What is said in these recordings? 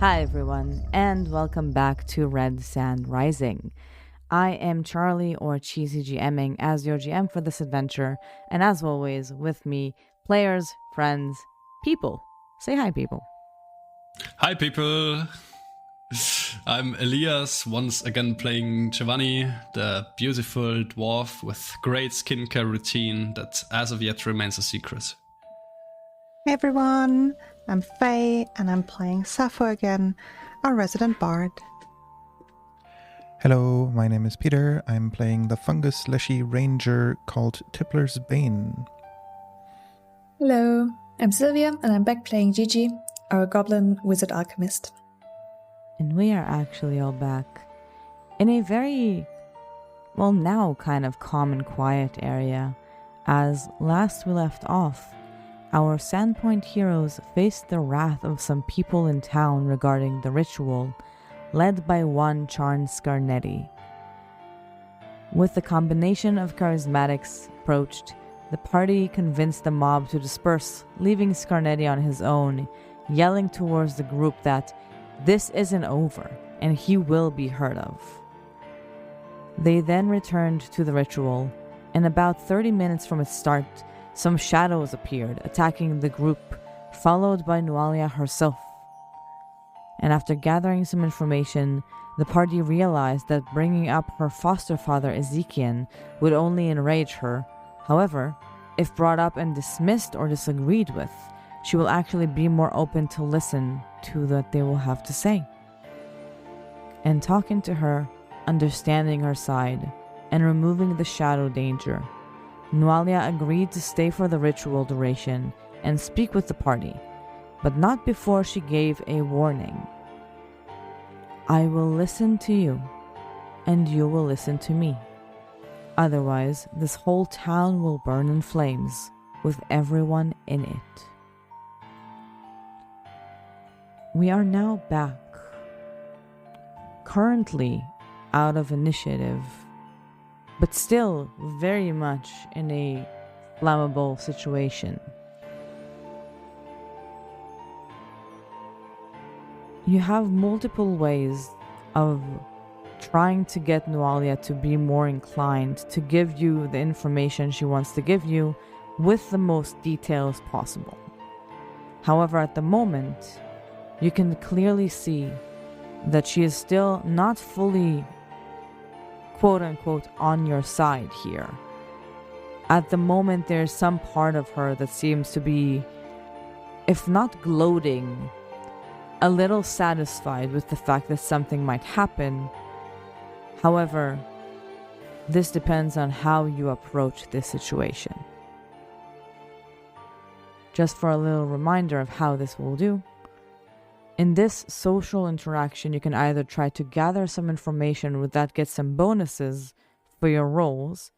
Hi everyone, and welcome back to Red Sand Rising. I am Charlie, or CheesyGMing, as your GM for this adventure, and as always, with me, players, friends, people. Say hi, people. Hi people! I'm Elias, once again playing Giovanni, the beautiful dwarf with great skincare routine that as of yet remains a secret. Hey everyone, I'm Faye and I'm playing Sappho again, our resident bard. Hello, my name is Peter. I'm playing the fungus leshy ranger called Tippler's Bane. Hello, I'm Sylvia and I'm back playing Jiji, our goblin wizard alchemist. And we are actually all back in a very, well, now kind of calm and quiet area, as last we left off, our Sandpoint heroes faced the wrath of some people in town regarding the ritual, led by one Charn Scarnetti. With the combination of charismatics approached, the party convinced the mob to disperse, leaving Scarnetti on his own, yelling towards the group that this isn't over and he will be heard of. They then returned to the ritual, and about 30 minutes from its start, some shadows appeared, attacking the group, followed by Nualia herself. And after gathering some information, the party realized that bringing up her foster father Ezekiel would only enrage her. However, if brought up and dismissed or disagreed with, she will actually be more open to listen to what they will have to say. And talking to her, understanding her side, and removing the shadow danger, Nualia agreed to stay for the ritual duration and speak with the party, but not before she gave a warning. I will listen to you, and you will listen to me. Otherwise, this whole town will burn in flames, with everyone in it. We are now back, currently out of initiative, but still very much in a flammable situation. You have multiple ways of trying to get Nualia to be more inclined to give you the information she wants to give you with the most details possible. However, at the moment, you can clearly see that she is still not fully, quote-unquote, on your side here. At the moment, there's some part of her that seems to be, if not gloating, a little satisfied with the fact that something might happen. However, this depends on how you approach this situation. Just for a little reminder of how this will do. In this social interaction, you can either try to gather some information with that get some bonuses for your rolls,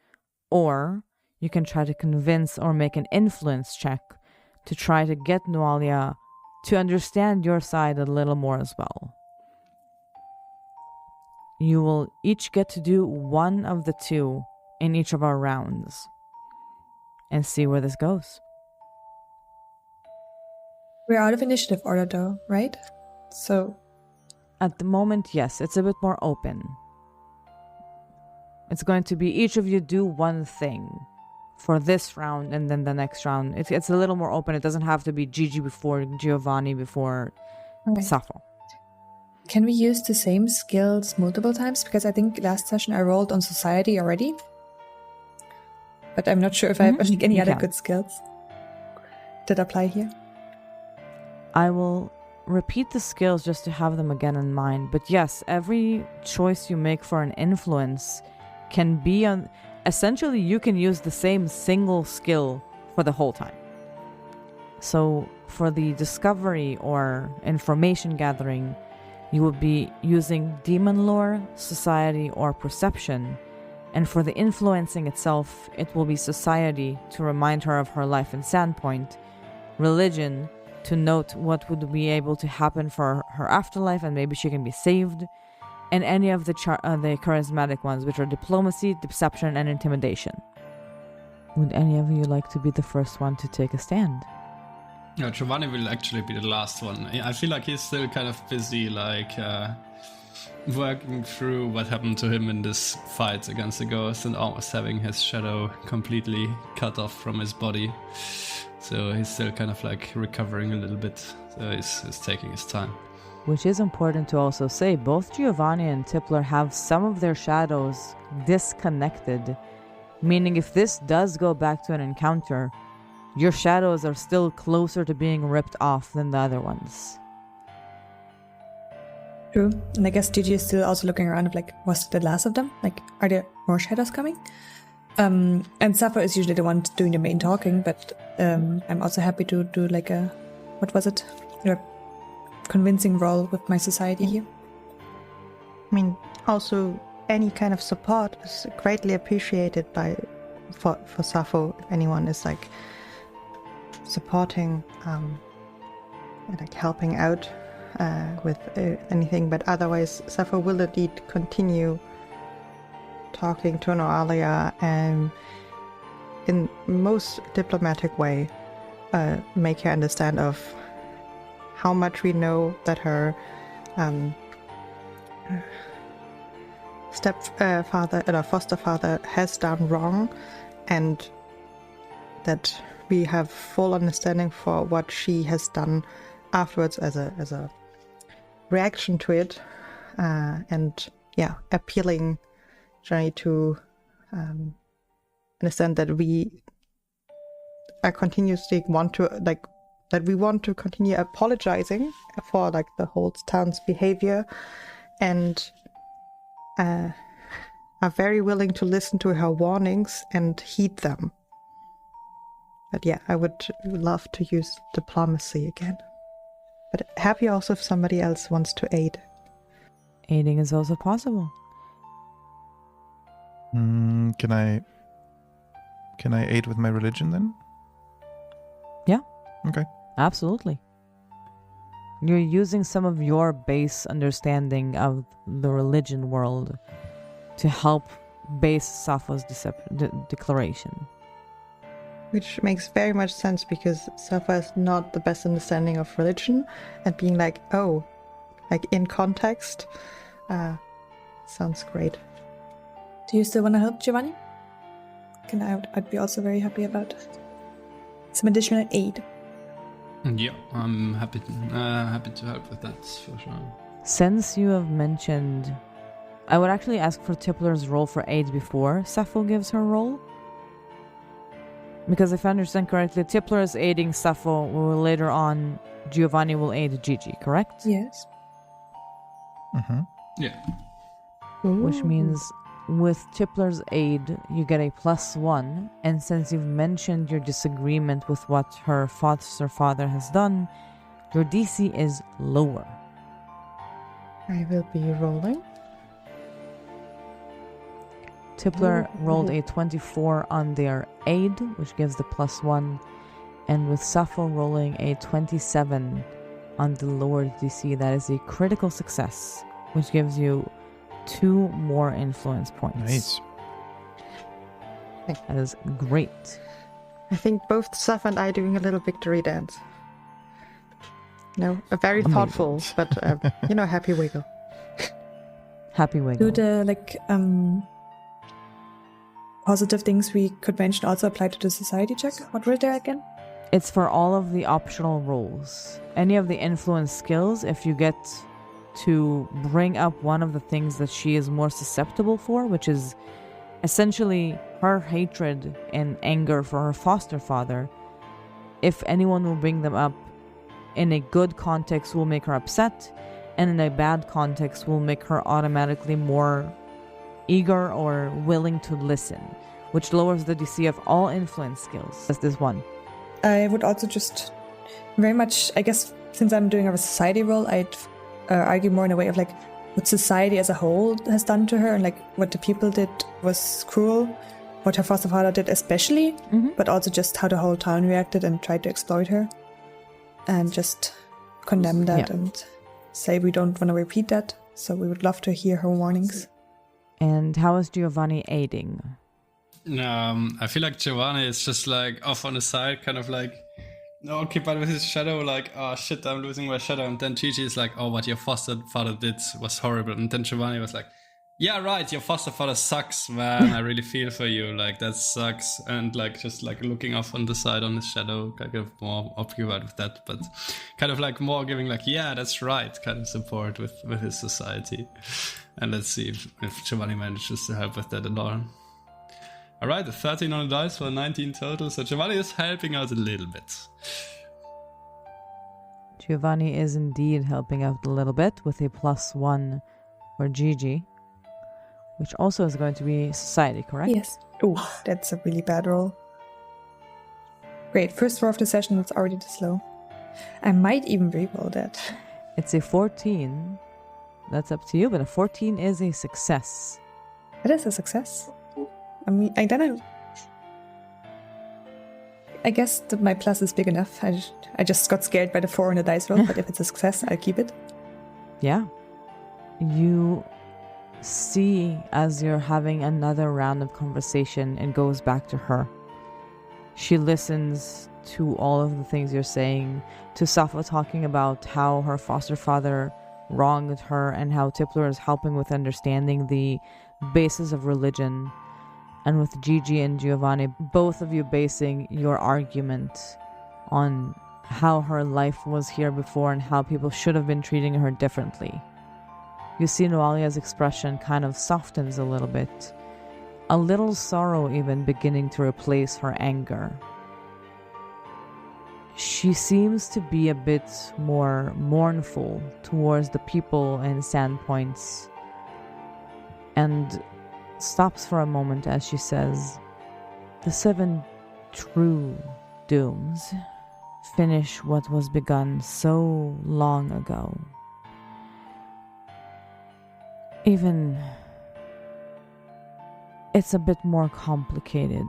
or you can try to convince or make an influence check to try to get Nualia to understand your side a little more as well. You will each get to do one of the two in each of our rounds and see where this goes. We're out of initiative order though, right? So at the moment, yes, it's a bit more open. It's going to be each of you do one thing for this round and then the next round. It's a little more open. It doesn't have to be Jiji before Giovanni before Sappho. Can we use the same skills multiple times? Because I think last session I rolled on society already. But I'm not sure if I have any other good skills that apply here. I will repeat the skills just to have them again in mind. But yes, every choice you make for an influence can be on... Essentially, you can use the same single skill for the whole time. So for the discovery or information gathering, you will be using demon lore, society, or perception. And for the influencing itself, it will be society to remind her of her life in Sandpoint, religion to note what would be able to happen for her afterlife and maybe she can be saved, and any of the charismatic ones, which are diplomacy, deception, and intimidation. Would any of you like to be the first one to take a stand? No, Giovanni will actually be the last one. I feel like he's still kind of busy, like working through what happened to him in this fight against the ghost and almost having his shadow completely cut off from his body. So he's still kind of like recovering a little bit. So he's taking his time. Which is important to also say, both Giovanni and Tippler have some of their shadows disconnected. Meaning if this does go back to an encounter, your shadows are still closer to being ripped off than the other ones. True. And I guess Gigi is still also looking around of like, was the last of them? Like, are there more shadows coming? And Sappho is usually the one doing the main talking, but I'm also happy to do like a, what was it? A convincing role with my society here. I mean, also any kind of support is greatly appreciated for Sappho. If anyone is like supporting, like helping out with anything, but otherwise Sappho will indeed continue talking to Nualia and in most diplomatic way make her understand of how much we know that her foster father has done wrong, and that we have full understanding for what she has done afterwards as a reaction to it, and appealing Johnny to understand that we are continuously want to continue apologizing for like the whole town's behavior, and are very willing to listen to her warnings and heed them. But yeah, I would love to use diplomacy again. But happy also if somebody else wants to aid. Aiding is also possible. Can I aid with my religion then? Yeah. Okay. Absolutely. You're using some of your base understanding of the religion world to help base Sappho's declaration. Which makes very much sense because Sappho has not the best understanding of religion, and being like, oh, like in context, sounds great. Do you still want to help, Giovanni? I'd be also very happy about some additional aid. Yeah, I'm happy to help with that for sure. Since you have mentioned, I would actually ask for Tippler's roll for aid before Sappho gives her roll. Because if I understand correctly, Tippler is aiding Sappho, while later on Giovanni will aid Jiji, correct? Yes. Mm-hmm. Yeah. Which means with Tippler's aid, you get a +1, and since you've mentioned your disagreement with what her foster father has done, your DC is lower. I will be rolling. Tippler rolled a 24 on their aid, which gives the +1, and with Sappho rolling a 27 on the lower DC, that is a critical success, which gives you 2 more influence points. Nice. That is great. I think both Sappho and I doing a little victory dance. No, a very thoughtful, but happy wiggle. Happy wiggle. Do the positive things we could mention also apply to the society check? What were there again? It's for all of the optional roles. Any of the influence skills, if you get to bring up one of the things that she is more susceptible for, which is essentially her hatred and anger for her foster father, if anyone will bring them up in a good context will make her upset, and in a bad context will make her automatically more eager or willing to listen, which lowers the DC of all influence skills. That's this one. I would also just very much, I guess, since I'm doing a society role, I'd argue more in a way of like what society as a whole has done to her, and like what the people did was cruel, what her foster father did especially, but also just how the whole town reacted and tried to exploit her, and just condemn that and say we don't want to repeat that, so we would love to hear her warnings. And how is Giovanni aiding? I feel like Giovanni is just like off on the side, kind of like occupied with his shadow, like, oh shit, I'm losing my shadow. And then Gigi is like, oh, what your foster father did was horrible. And then Giovanni was like, yeah, right, your foster father sucks, man. I really feel for you. Like, that sucks. And like, just like looking off on the side on his shadow, kind of more occupied with that, but kind of like more giving like, yeah, that's right, kind of support with his society. And let's see if Giovanni manages to help with that at all. All right, a 13 on the dice for 19 total. So Giovanni is helping out a little bit. Giovanni is indeed helping out a little bit with a +1 for Jiji, which also is going to be society, correct? Yes. Oh, that's a really bad roll. Great, first roll of the session, that's already too slow. I might even re-roll that. It's a 14. That's up to you, but a 14 is a success. It is a success. I mean, I guess that my plus is big enough. I just got scared by the 4 on the dice roll, but if it's a success, I'll keep it. Yeah. You see, as you're having another round of conversation, it goes back to her. She listens to all of the things you're saying, to Sappho talking about how her foster father wronged her and how Tippler is helping with understanding the basis of religion, and with Jiji and Giovanni, both of you basing your argument on how her life was here before and how people should have been treating her differently. You see Nualia's expression kind of softens a little bit, a little sorrow even beginning to replace her anger. She seems to be a bit more mournful towards the people in Sandpoint, and stops for a moment as she says, "The 7 true dooms finish what was begun so long ago. Even it's a bit more complicated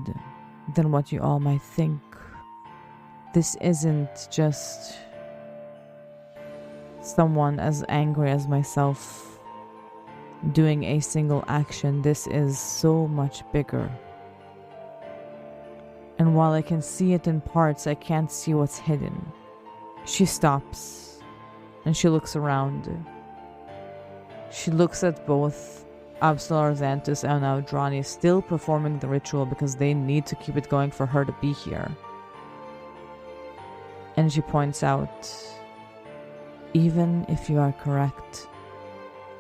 than what you all might think. This isn't just someone as angry as myself doing a single action. This is so much bigger. And while I can see it in parts, I can't see what's hidden." She stops and she looks around. She looks at both Absolar Xanthus and Audrani still performing the ritual because they need to keep it going for her to be here. And she points out, "Even if you are correct,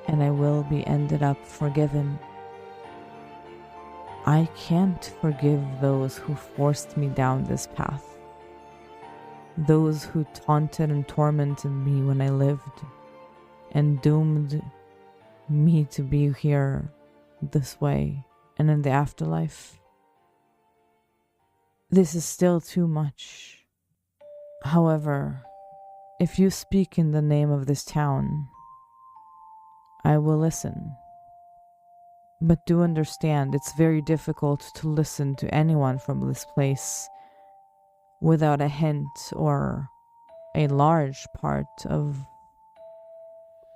and I will be ended up forgiven, I can't forgive those who forced me down this path. Those who taunted and tormented me when I lived, and doomed me to be here this way and in the afterlife. This is still too much. However, if you speak in the name of this town, I will listen. But do understand, it's very difficult to listen to anyone from this place without a hint or a large part of,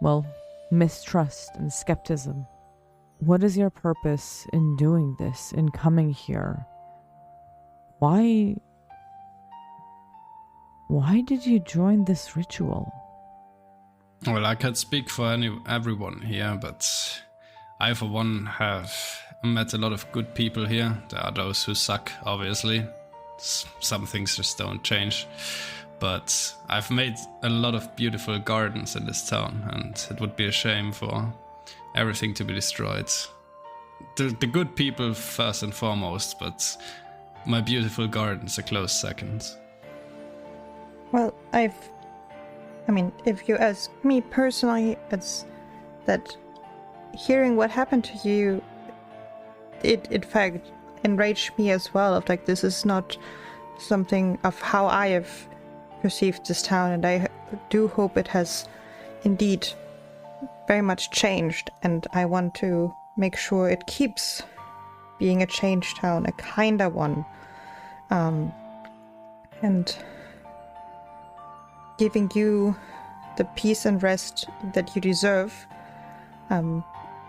well, mistrust and skepticism. What is your purpose in doing this, in coming here? Why did you join this ritual?" Well, I can't speak for everyone here, but I, for one, have met a lot of good people here. There are those who suck, obviously. Some things just don't change. But I've made a lot of beautiful gardens in this town, and it would be a shame for everything to be destroyed. The good people first and foremost, but my beautiful gardens a close second. Well, if you ask me personally, it's that hearing what happened to you, it in fact enraged me as well. Of like, this is not something of how I have perceived this town, and I do hope it has indeed very much changed, and I want to make sure it keeps being a changed town, a kinder one, and giving you the peace and rest that you deserve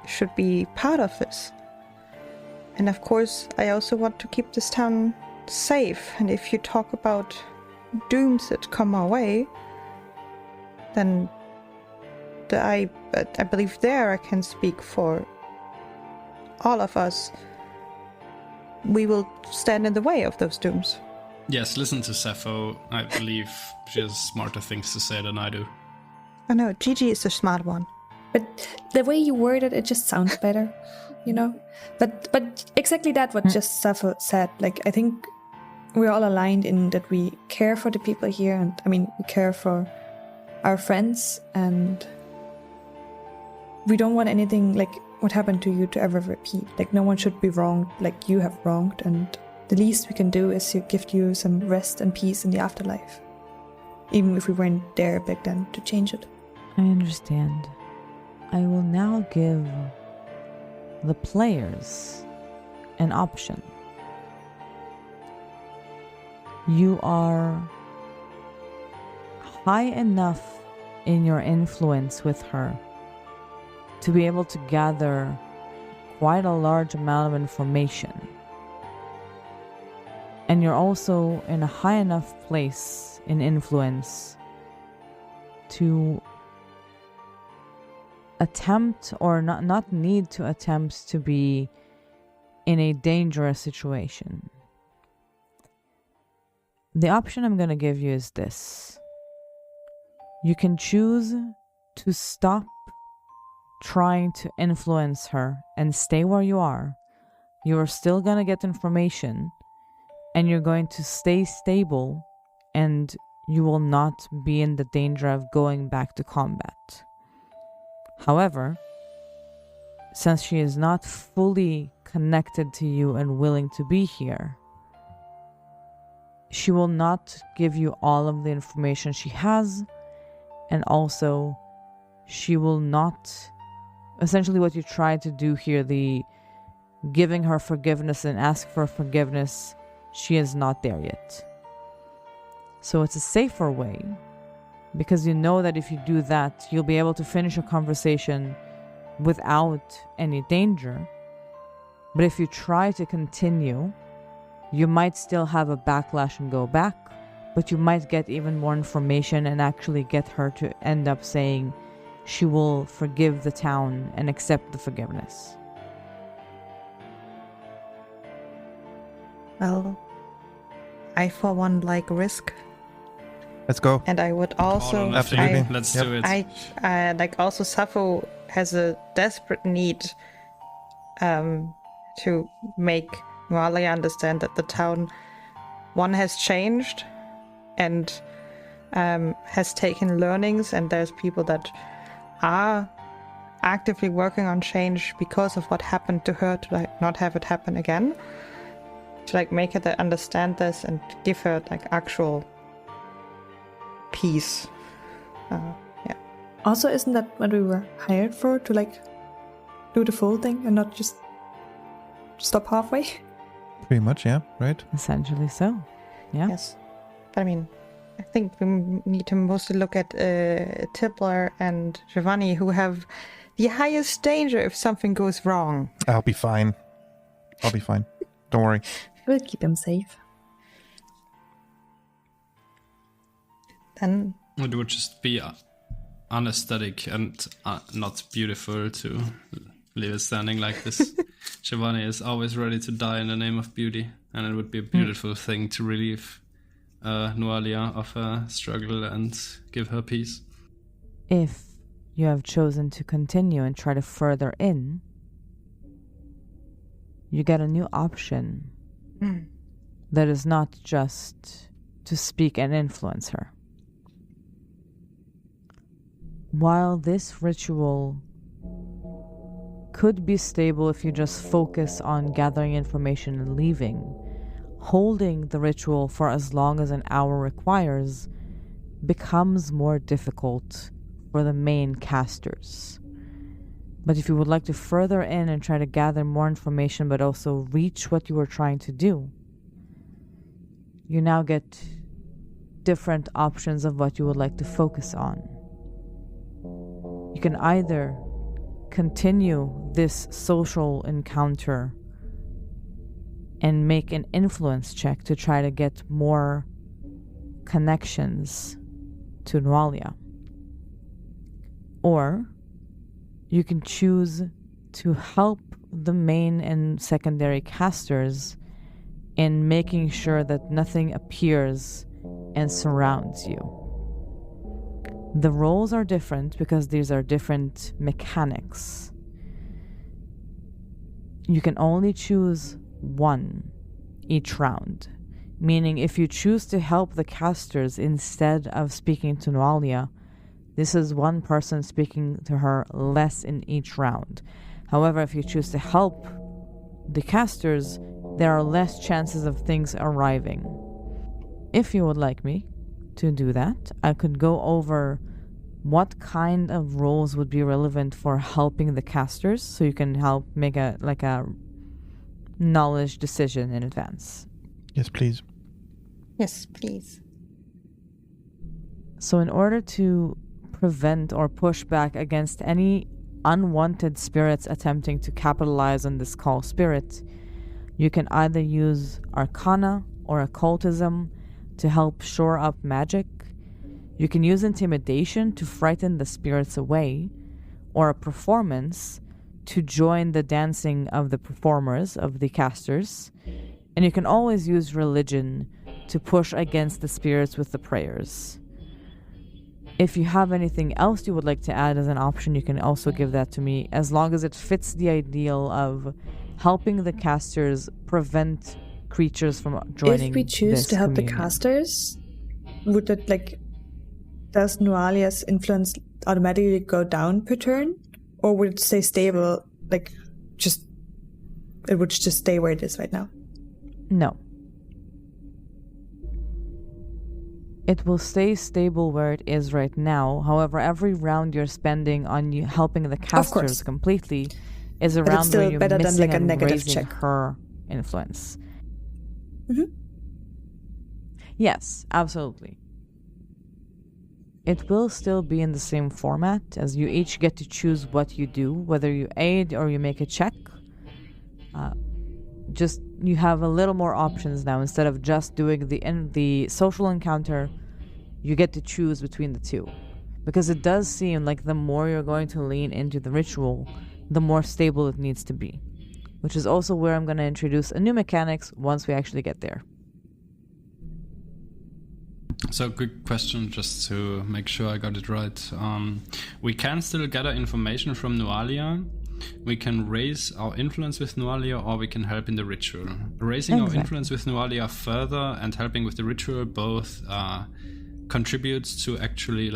should be part of this. And of course, I also want to keep this town safe, and if you talk about dooms that come our way, then I believe there I can speak for all of us. We will stand in the way of those dooms. Yes, listen to Sappho. I believe she has smarter things to say than I do. I know, Jiji is the smart one. But the way you word it just sounds better, you know? But exactly that what just Sappho said. Like, I think we're all aligned in that we care for the people here, and I mean, we care for our friends, and we don't want anything like what happened to you to ever repeat. Like, no one should be wronged like you have wronged, and the least we can do is give you some rest and peace in the afterlife. Even if we weren't there back then to change it. I understand. I will now give the players an option. You are high enough in your influence with her to be able to gather quite a large amount of information. And you're also in a high enough place in influence to attempt, or not need to attempt, to be in a dangerous situation. The option I'm going to give you is this. You can choose to stop trying to influence her and stay where you are. You are still going to get information, and you're going to stay stable, and you will not be in the danger of going back to combat. However, since she is not fully connected to you and willing to be here, she will not give you all of the information she has, and also she will not, essentially what you try to do here, the giving her forgiveness and ask for forgiveness, she is not there yet. So it's a safer way, because you know that if you do that, you'll be able to finish a conversation without any danger. But if you try to continue, you might still have a backlash and go back, but you might get even more information and actually get her to end up saying she will forgive the town and accept the forgiveness. Well, I for one like risk. Let's go. And I would also... Absolutely. Let's do it. I like also Sappho has a desperate need to make Nualia understand that the town, one, has changed and has taken learnings, and there's people that are actively working on change because of what happened to her, to like not have it happen again, to like make her understand this and give her like actual peace. Yeah. Also, isn't that what we were hired for, to like do the full thing and not just stop halfway? Pretty much, yeah, right? Essentially so. Yeah. Yes. But I mean, I think we need to mostly look at Tippler and Giovanni, who have the highest danger if something goes wrong. I'll be fine. Don't worry. We'll keep him safe. Then It would just be unaesthetic and not beautiful to leave it standing like this. Giovanni is always ready to die in the name of beauty, and it would be a beautiful thing to relieve Nualia of her struggle and give her peace. If you have chosen to continue and try to further in, you get a new option that is not just to speak and influence her. While this ritual could be stable if you just focus on gathering information and leaving, holding the ritual for as long as an hour requires becomes more difficult for the main casters. But if you would like to further in and try to gather more information but also reach what you were trying to do, you now get different options of what you would like to focus on. You can either continue this social encounter and make an influence check to try to get more connections to Nualia. Or you can choose to help the main and secondary casters in making sure that nothing appears and surrounds you. The roles are different because these are different mechanics. You can only choose one each round, meaning if you choose to help the casters instead of speaking to Nualia, this is one person speaking to her less in each round. However, if you choose to help the casters, there are less chances of things arriving. If you would like me to do that, I could go over what kind of roles would be relevant for helping the casters, so you can help make a knowledge decision in advance. Yes, please. Yes, please. So in order to prevent or push back against any unwanted spirits attempting to capitalize on this call spirit, you can either use Arcana or Occultism to help shore up magic. You can use Intimidation to frighten the spirits away, or a Performance to join the dancing of the performers, of the casters. And you can always use Religion to push against the spirits with the prayers. If you have anything else you would like to add as an option, you can also give that to me, as long as it fits the ideal of helping the casters prevent creatures from joining. If we choose to help the casters, would it does Nualia's influence automatically go down per turn? Or would it stay stable, it would just stay where it is right now? No. It will stay stable where it is right now. However, every round you're spending on you helping the casters completely is a round where you're better missing than a and negative raising check. her influence. Mm-hmm. Yes, absolutely. It will still be in the same format, as you each get to choose what you do, whether you aid or you make a check. Just you have a little more options now. Instead of just doing the social encounter, you get to choose between the two, because it does seem like the more you're going to lean into the ritual, the more stable it needs to be, which is also where I'm going to introduce a new mechanics once we actually get there. So, quick question, just to make sure I got it right. We can still gather information from Nualia. We can raise our influence with Nualia, or we can help in the ritual. Raising our influence with Nualia further and helping with the ritual both contributes to actually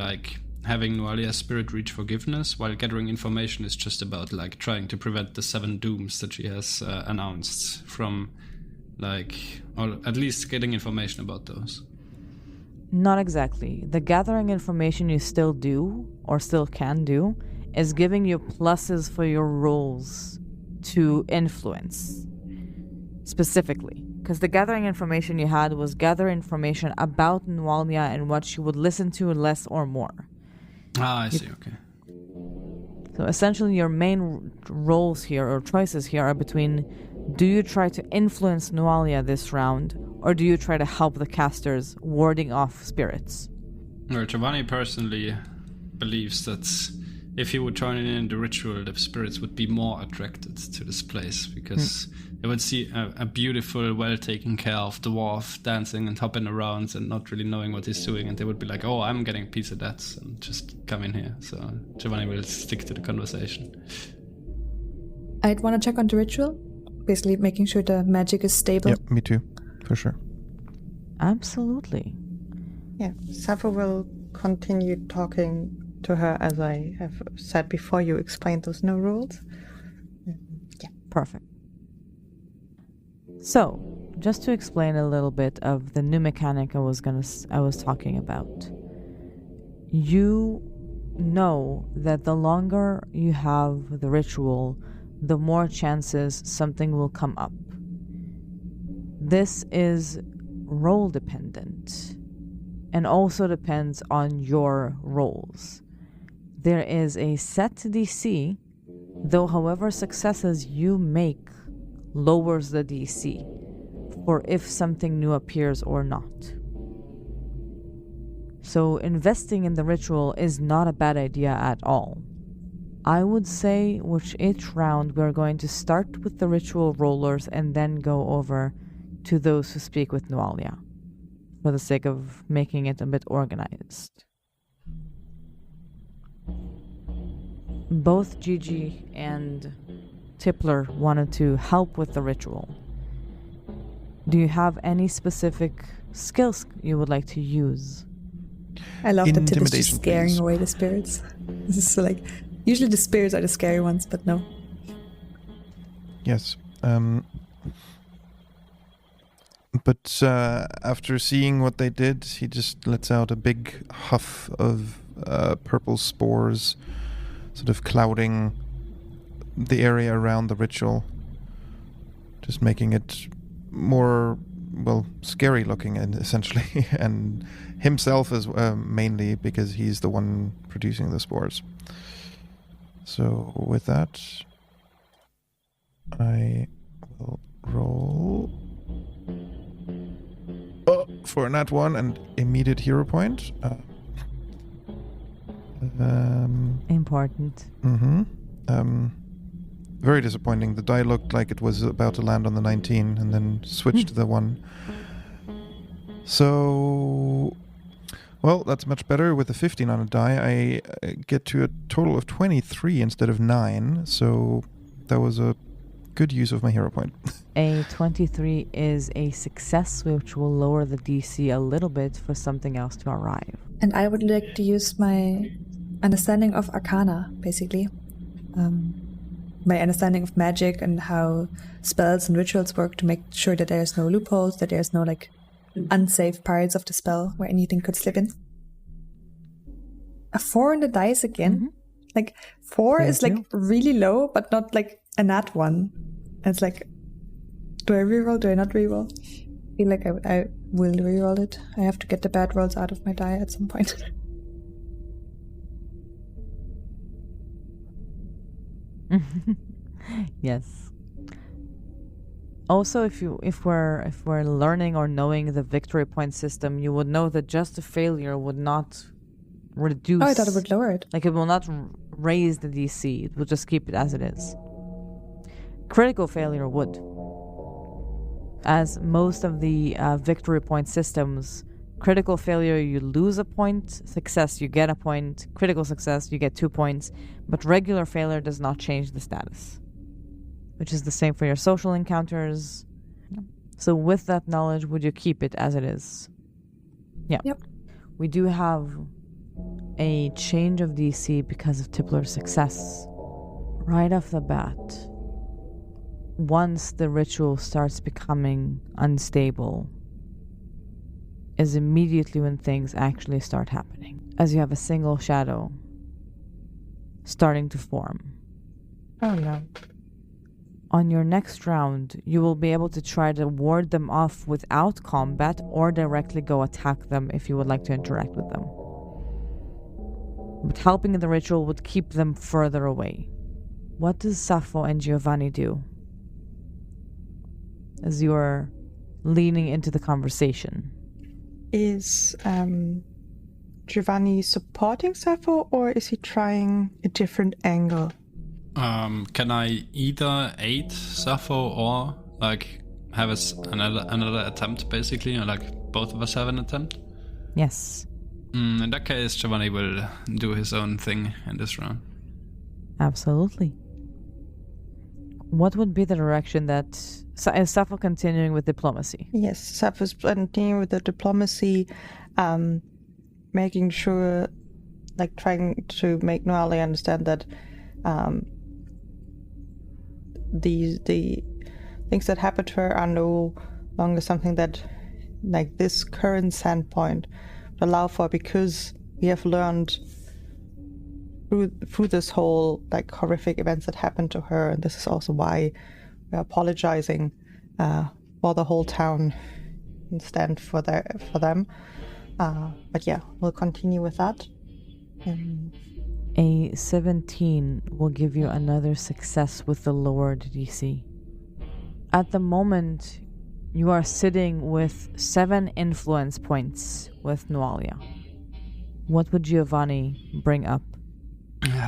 having Nualia's spirit reach forgiveness, while gathering information is just about trying to prevent the 7 dooms that she has announced from or at least getting information about those. Not exactly. The gathering information you still do, or still can do, is giving you pluses for your rolls to influence. Specifically. Because the gathering information you had was gather information about Nualia and what she would listen to less or more. Ah, I see, okay. So essentially your main roles here, or choices here, are between, do you try to influence Nualia this round, or do you try to help the casters warding off spirits? Well, Giovanni personally believes that if he would join in the ritual, the spirits would be more attracted to this place, because they would see a beautiful, well-taken care of dwarf dancing and hopping around and not really knowing what he's doing, and they would be like, oh, I'm getting a piece of that, and just come in here. So Giovanni will stick to the conversation. I'd want to check on the ritual, basically making sure the magic is stable. Yep, me too, for sure. Absolutely. Yeah, Sappho will continue talking to her, as I have said before you explained those new rules. Yeah. Perfect. So, just to explain a little bit of the new mechanic I was talking about. You know that the longer you have the ritual, the more chances something will come up. This is role dependent, and also depends on your roles. There is a set DC, though however successes you make lowers the DC for if something new appears or not. So investing in the ritual is not a bad idea at all. I would say with each round we're going to start with the ritual rollers and then go over to those who speak with Nualia, for the sake of making it a bit organized. Both Jiji and Tippler wanted to help with the ritual. Do you have any specific skills you would like to use? I love that Tipp is just Intimidation, scaring please. away the spirits. This is so like, usually the spirits are the scary ones, but no. Yes. But after seeing what they did, he just lets out a big huff of purple spores, sort of clouding the area around the ritual, just making it more, well, scary looking, and essentially, and himself as mainly because he's the one producing the spores. So with that, I will roll for a nat 1 and immediate hero point. Important. Very disappointing. The die looked like it was about to land on the 19 and then switched to the 1. So, well, that's much better. With a 15 on a die, I get to a total of 23 instead of 9. So that was a good use of my hero point. A 23 is a success, which will lower the DC a little bit for something else to arrive. And I would like to use my understanding of Arcana, basically. My understanding of magic and how spells and rituals work to make sure that there's no loopholes, that there's no like unsafe parts of the spell where anything could slip in. A 4 on the dice again. Mm-hmm. Like 4 Thank is like you. really low, but not like a nat 1. And it's like, do I reroll? Do I not reroll? I feel like I will reroll it. I have to get the bad rolls out of my die at some point. Yes. Also, if we're learning or knowing the victory point system, you would know that just a failure would not reduce. Oh, I thought it would lower it. Like it will not raise the DC. It will just keep it as it is. Critical failure would, as most of the victory point systems. Critical failure, you lose a point. Success, you get a point. Critical success, you get 2 points. But regular failure does not change the status, which is the same for your social encounters. So with that knowledge, would you keep it as it is? Yeah. Yep. We do have a change of DC because of Tippler's success. Right off the bat, once the ritual starts becoming unstable, is immediately when things actually start happening, as you have a single shadow starting to form. Oh no. On your next round, you will be able to try to ward them off without combat or directly go attack them if you would like to interact with them. But helping in the ritual would keep them further away. What does Sappho and Giovanni do as you are leaning into the conversation? Is Giovanni supporting Sappho, or is he trying a different angle? Can I either aid Sappho or like have another attempt, basically, or like both of us have an attempt? Yes, In that case, Giovanni will do his own thing in this round. absolutely. What would be the direction that... is Sappho continuing with diplomacy? Yes, Sappho's continuing with the diplomacy, making sure, like trying to make Nualia understand that the things that happen to her are no longer something that, like, this current Sandpoint would allow for, because we have learned through this whole, like, horrific events that happened to her, and this is also why we're apologizing for the whole town and stand for them. But yeah, we'll continue with that. A 17 will give you another success with the lowered DC. At the moment, you are sitting with 7 influence points with Nualia. what would Giovanni bring up?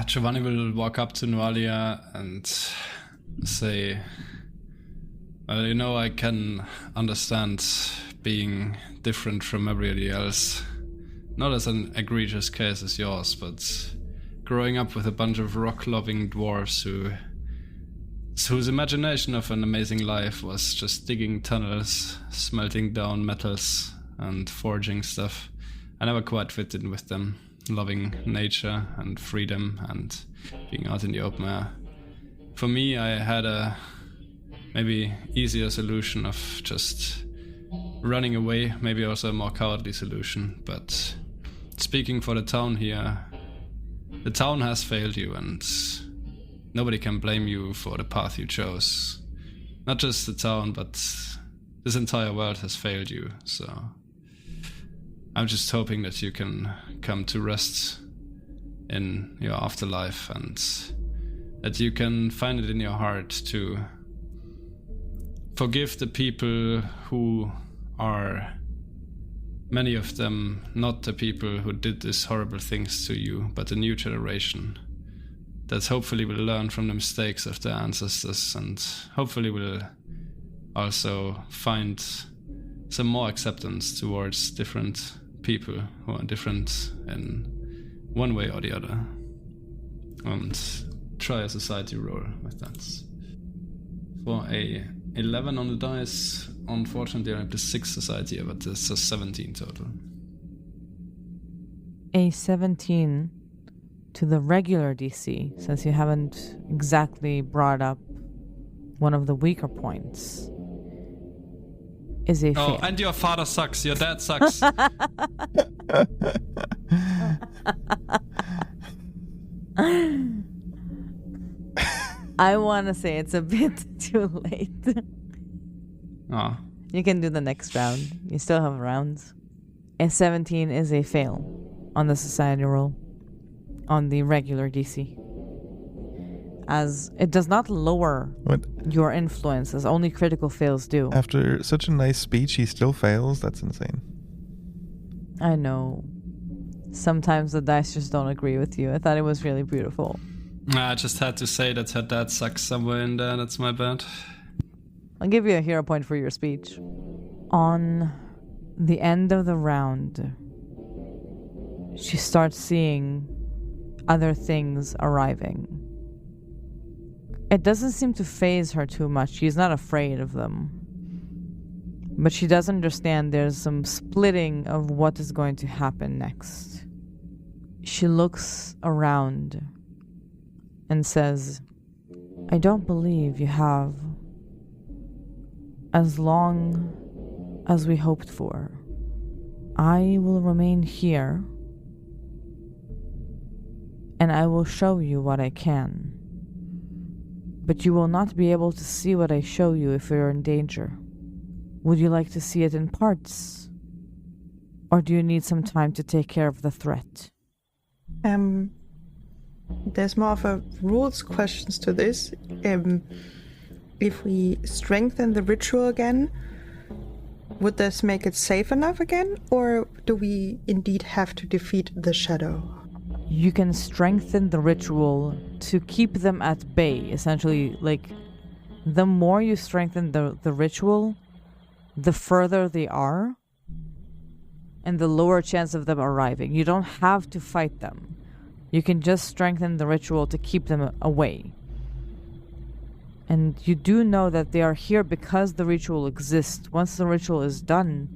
Giovanni will walk up to Nualia and say, well, I can understand being different from everybody else. Not as an egregious case as yours, but growing up with a bunch of rock-loving dwarves whose imagination of an amazing life was just digging tunnels, smelting down metals, and forging stuff. I never quite fit in with them, loving nature and freedom and being out in the open air. For me, I had a maybe easier solution of just running away, maybe also a more cowardly solution. But speaking for the town here, the town has failed you, and nobody can blame you for the path you chose. Not just the town, but this entire world has failed you, so I'm just hoping that you can come to rest in your afterlife and that you can find it in your heart to forgive the people who are, many of them, not the people who did these horrible things to you, but the new generation that hopefully will learn from the mistakes of their ancestors and hopefully will also find some more acceptance towards different people who are different in one way or the other, and try a society roll with that. For a 11 on the dice, unfortunately I have the 6 society, but it's a 17 total. A 17 to the regular DC, since you haven't exactly brought up one of the weaker points, is a fail. Oh, and your father sucks, your dad sucks. I want to say it's a bit too late. Oh. You can do the next round. You still have rounds. A 17 is a fail on the society roll, on the regular DC. As it does not lower your influence, as only critical fails do. After such a nice speech, he still fails? That's insane. I know. Sometimes the dice just don't agree with you. I thought it was really beautiful. I just had to say that her dad sucks somewhere in there. That's my bad. I'll give you a hero point for your speech. On the end of the round, she starts seeing other things arriving. It doesn't seem to faze her too much. She's not afraid of them. But she does understand there's some splitting of what is going to happen next. She looks around and says, I don't believe you have as long as we hoped for. I will remain here, and I will show you what I can. But you will not be able to see what I show you if you're in danger. Would you like to see it in parts? Or do you need some time to take care of the threat? There's more of a rules questions to this. If we strengthen the ritual again, would this make it safe enough again? Or do we indeed have to defeat the shadow? You can strengthen the ritual to keep them at bay. Essentially, like, the more you strengthen the ritual, the further they are, and the lower chance of them arriving. You don't have to fight them. You can just strengthen the ritual to keep them away. And you do know that they are here because the ritual exists. Once the ritual is done,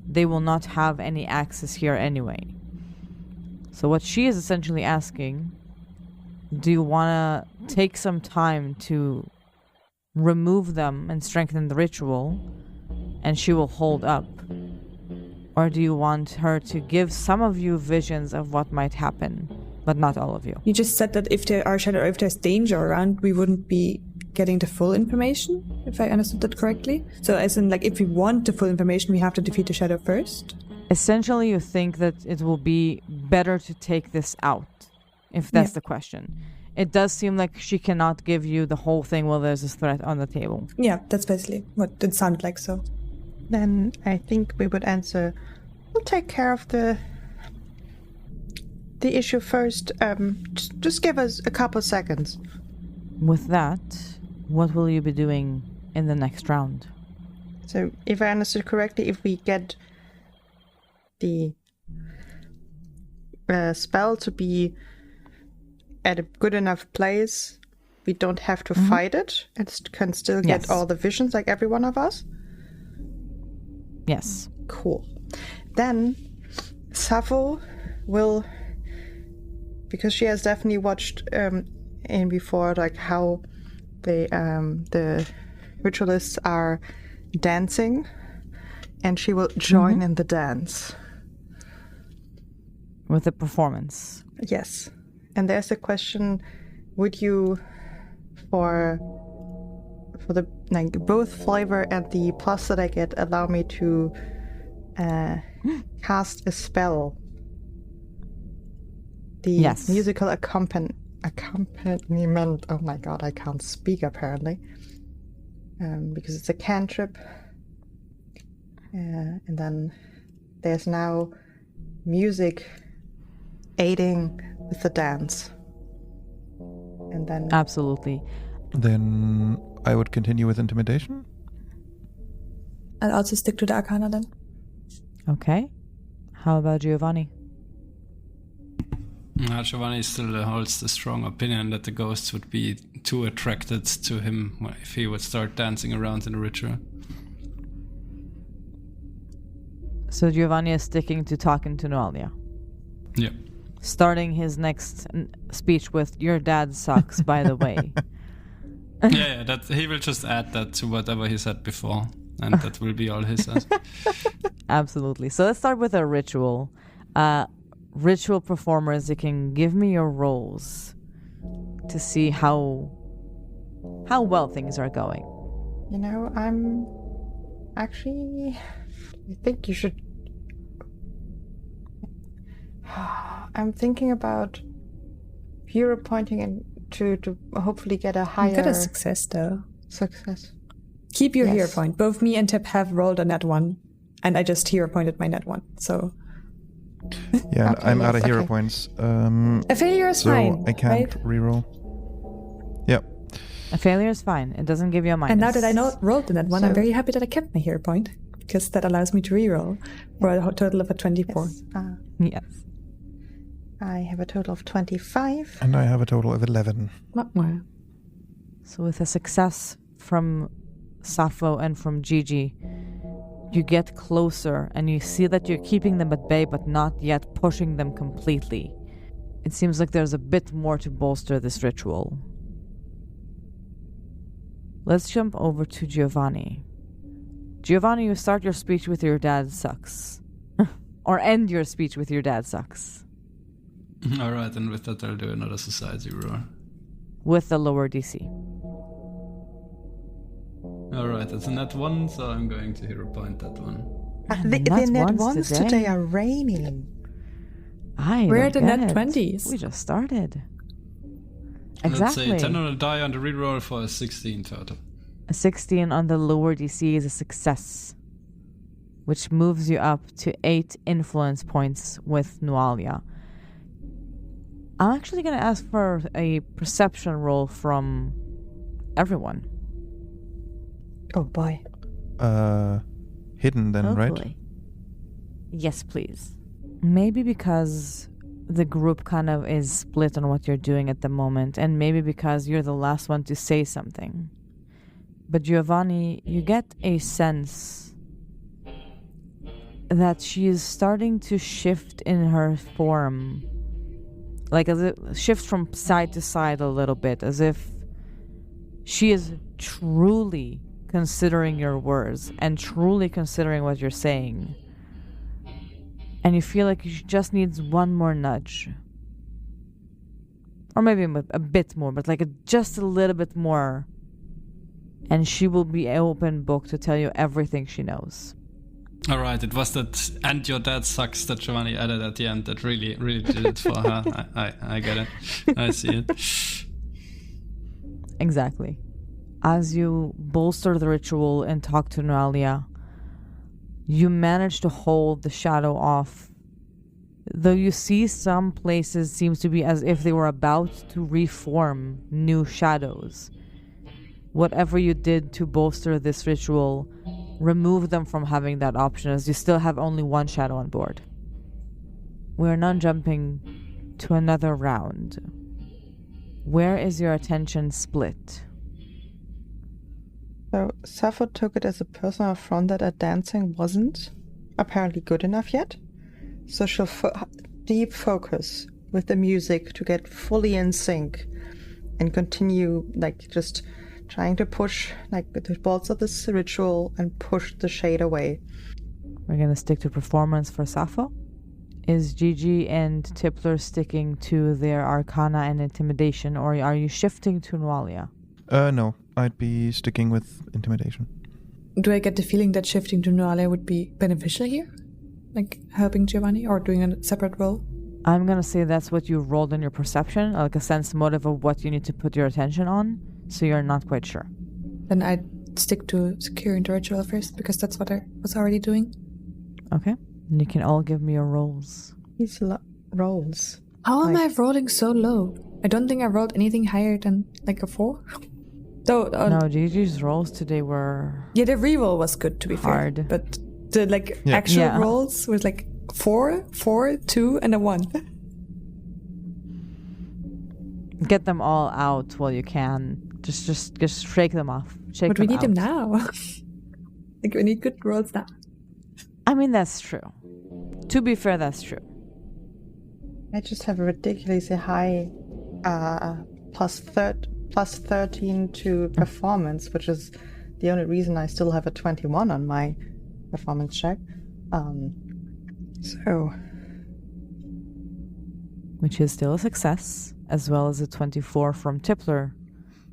they will not have any access here anyway. So what she is essentially asking, do you want to take some time to remove them and strengthen the ritual, and she will hold up? Or do you want her to give some of you visions of what might happen, but not all of you? You just said that if there are shadow, if there's danger around, we wouldn't be getting the full information, if I understood that correctly. So as in, like, if we want the full information, we have to defeat the shadow first? Essentially, you think that it will be better to take this out, if that's the question. It does seem like she cannot give you the whole thing while there's this threat on the table. Yeah, that's basically what it sounded like, so. Then I think we would answer, we'll take care of the the issue first. Just give us a couple seconds. With that, what will you be doing in the next round? So, if I understood correctly, if we get the spell to be at a good enough place, we don't have to fight it. It can still get all the visions like every one of us? Yes. Cool. Then, Sappho will... Because she has definitely watched in before, like how the ritualists are dancing, and she will join in the dance. With the performance. Yes. And there's a question, would you, for the like both flavor and the plus that I get, allow me to cast a spell? The musical accompaniment. Oh my god, I can't speak apparently. Because it's a cantrip. And then there's now music aiding with the dance. And then... Absolutely. Then I would continue with intimidation. I'll also stick to the Arcana then. Okay. How about Giovanni? Giovanni still holds the strong opinion that the ghosts would be too attracted to him if he would start dancing around in the ritual. So Giovanni is sticking to talking to Nualia. Yeah. Starting his next speech with, "Your dad sucks, by the way." Yeah, that he will just add that to whatever he said before, and that will be all he says. Absolutely. So let's start with a ritual. Ritual performers, you can give me your rolls to see how well things are going. You know, I think you should... I'm thinking about hero pointing and to hopefully get a higher... You got a success though. Success. Keep your hero point. Both me and Tipp have rolled a net 1, and I just hero pointed my net 1, so... Yeah, Okay, I'm out of hero okay. points. A failure is so fine, I can't right? reroll. Yep. A failure is fine. It doesn't give you a minus. And now that I rolled the net 1, I'm So- very happy that I kept my hero point, because that allows me to reroll for a total of a 24. Yes. Yes. I have a total of 25. And I have a total of 11. Not more. So with a success from Sappho and from Jiji, you get closer and you see that you're keeping them at bay but not yet pushing them completely. It seems like there's a bit more to bolster this ritual. Let's jump over to Giovanni. Giovanni, you start your speech with "Your dad sucks." Or end your speech with "Your dad sucks." Alright, and with that I'll do another society roll. With the lower DC. Alright, it's a net 1, so I'm going to hero point that one. The Net net ones ones today. today are raining. Where are the don't net get it. 20s? We just started. Let's Exactly. say 10 on a die on the reroll for a 16 total. A 16 on the lower DC is a success, which moves you up to 8 influence points with Nualia. I'm actually going to ask for a perception roll from everyone. Oh boy. Hidden then, right? Hopefully. Yes, please. Maybe because the group kind of is split on what you're doing at the moment, and maybe because you're the last one to say something. But Giovanni, you get a sense that she is starting to shift in her form. Like, as it shift from side to side a little bit, as if she is truly considering your words and truly considering what you're saying. And you feel like she just needs one more nudge. Or maybe a bit more, but like just a little bit more. And she will be an open book to tell you everything she knows. Alright, it was that "and your dad sucks" that Giovanni added at the end that really did it for her. I get it. I see it. Exactly. As you bolster the ritual and talk to Nualia, you manage to hold the shadow off Though you see some places seems to be as if they were about to reform new shadows. Whatever you did to bolster this ritual, remove them from having that option, as you still have only one shadow on board. We're now jumping to another round. Where is your attention split? So Sappho took it as a personal affront that her dancing wasn't apparently good enough yet. So she'll deep focus with the music to get fully in sync and continue like just trying to push like the bolts of this ritual and push the shade away. We're going to stick to performance for Sappho. Is Jiji and Tippler sticking to their Arcana and Intimidation, or are you shifting to Nualia? No, I'd be sticking with Intimidation. Do I get the feeling that shifting to Nualia would be beneficial here? Like helping Giovanni or doing a separate role? I'm going to say that's what you rolled in your perception, like a sense motive of what you need to put your attention on, so you're not quite sure. Then I'd stick to securing the ritual first, because that's what I was already doing. Okay. And you can all give me your rolls. These rolls. How am I rolling so low? I don't think I rolled anything higher than like a 4. Though, no, Gigi's rolls today were... Yeah, the reroll was good, to be hard. fair. But the actual rolls was like 4, 2, and a 1. Get them all out while you can. Just shake them off. But we need them now. Like, we need good rolls now. I mean, that's true. To be fair, that's true. I just have a ridiculously high plus 13 to performance, which is the only reason I still have a 21 on my performance check. Which is still a success, as well as a 24 from Tippler,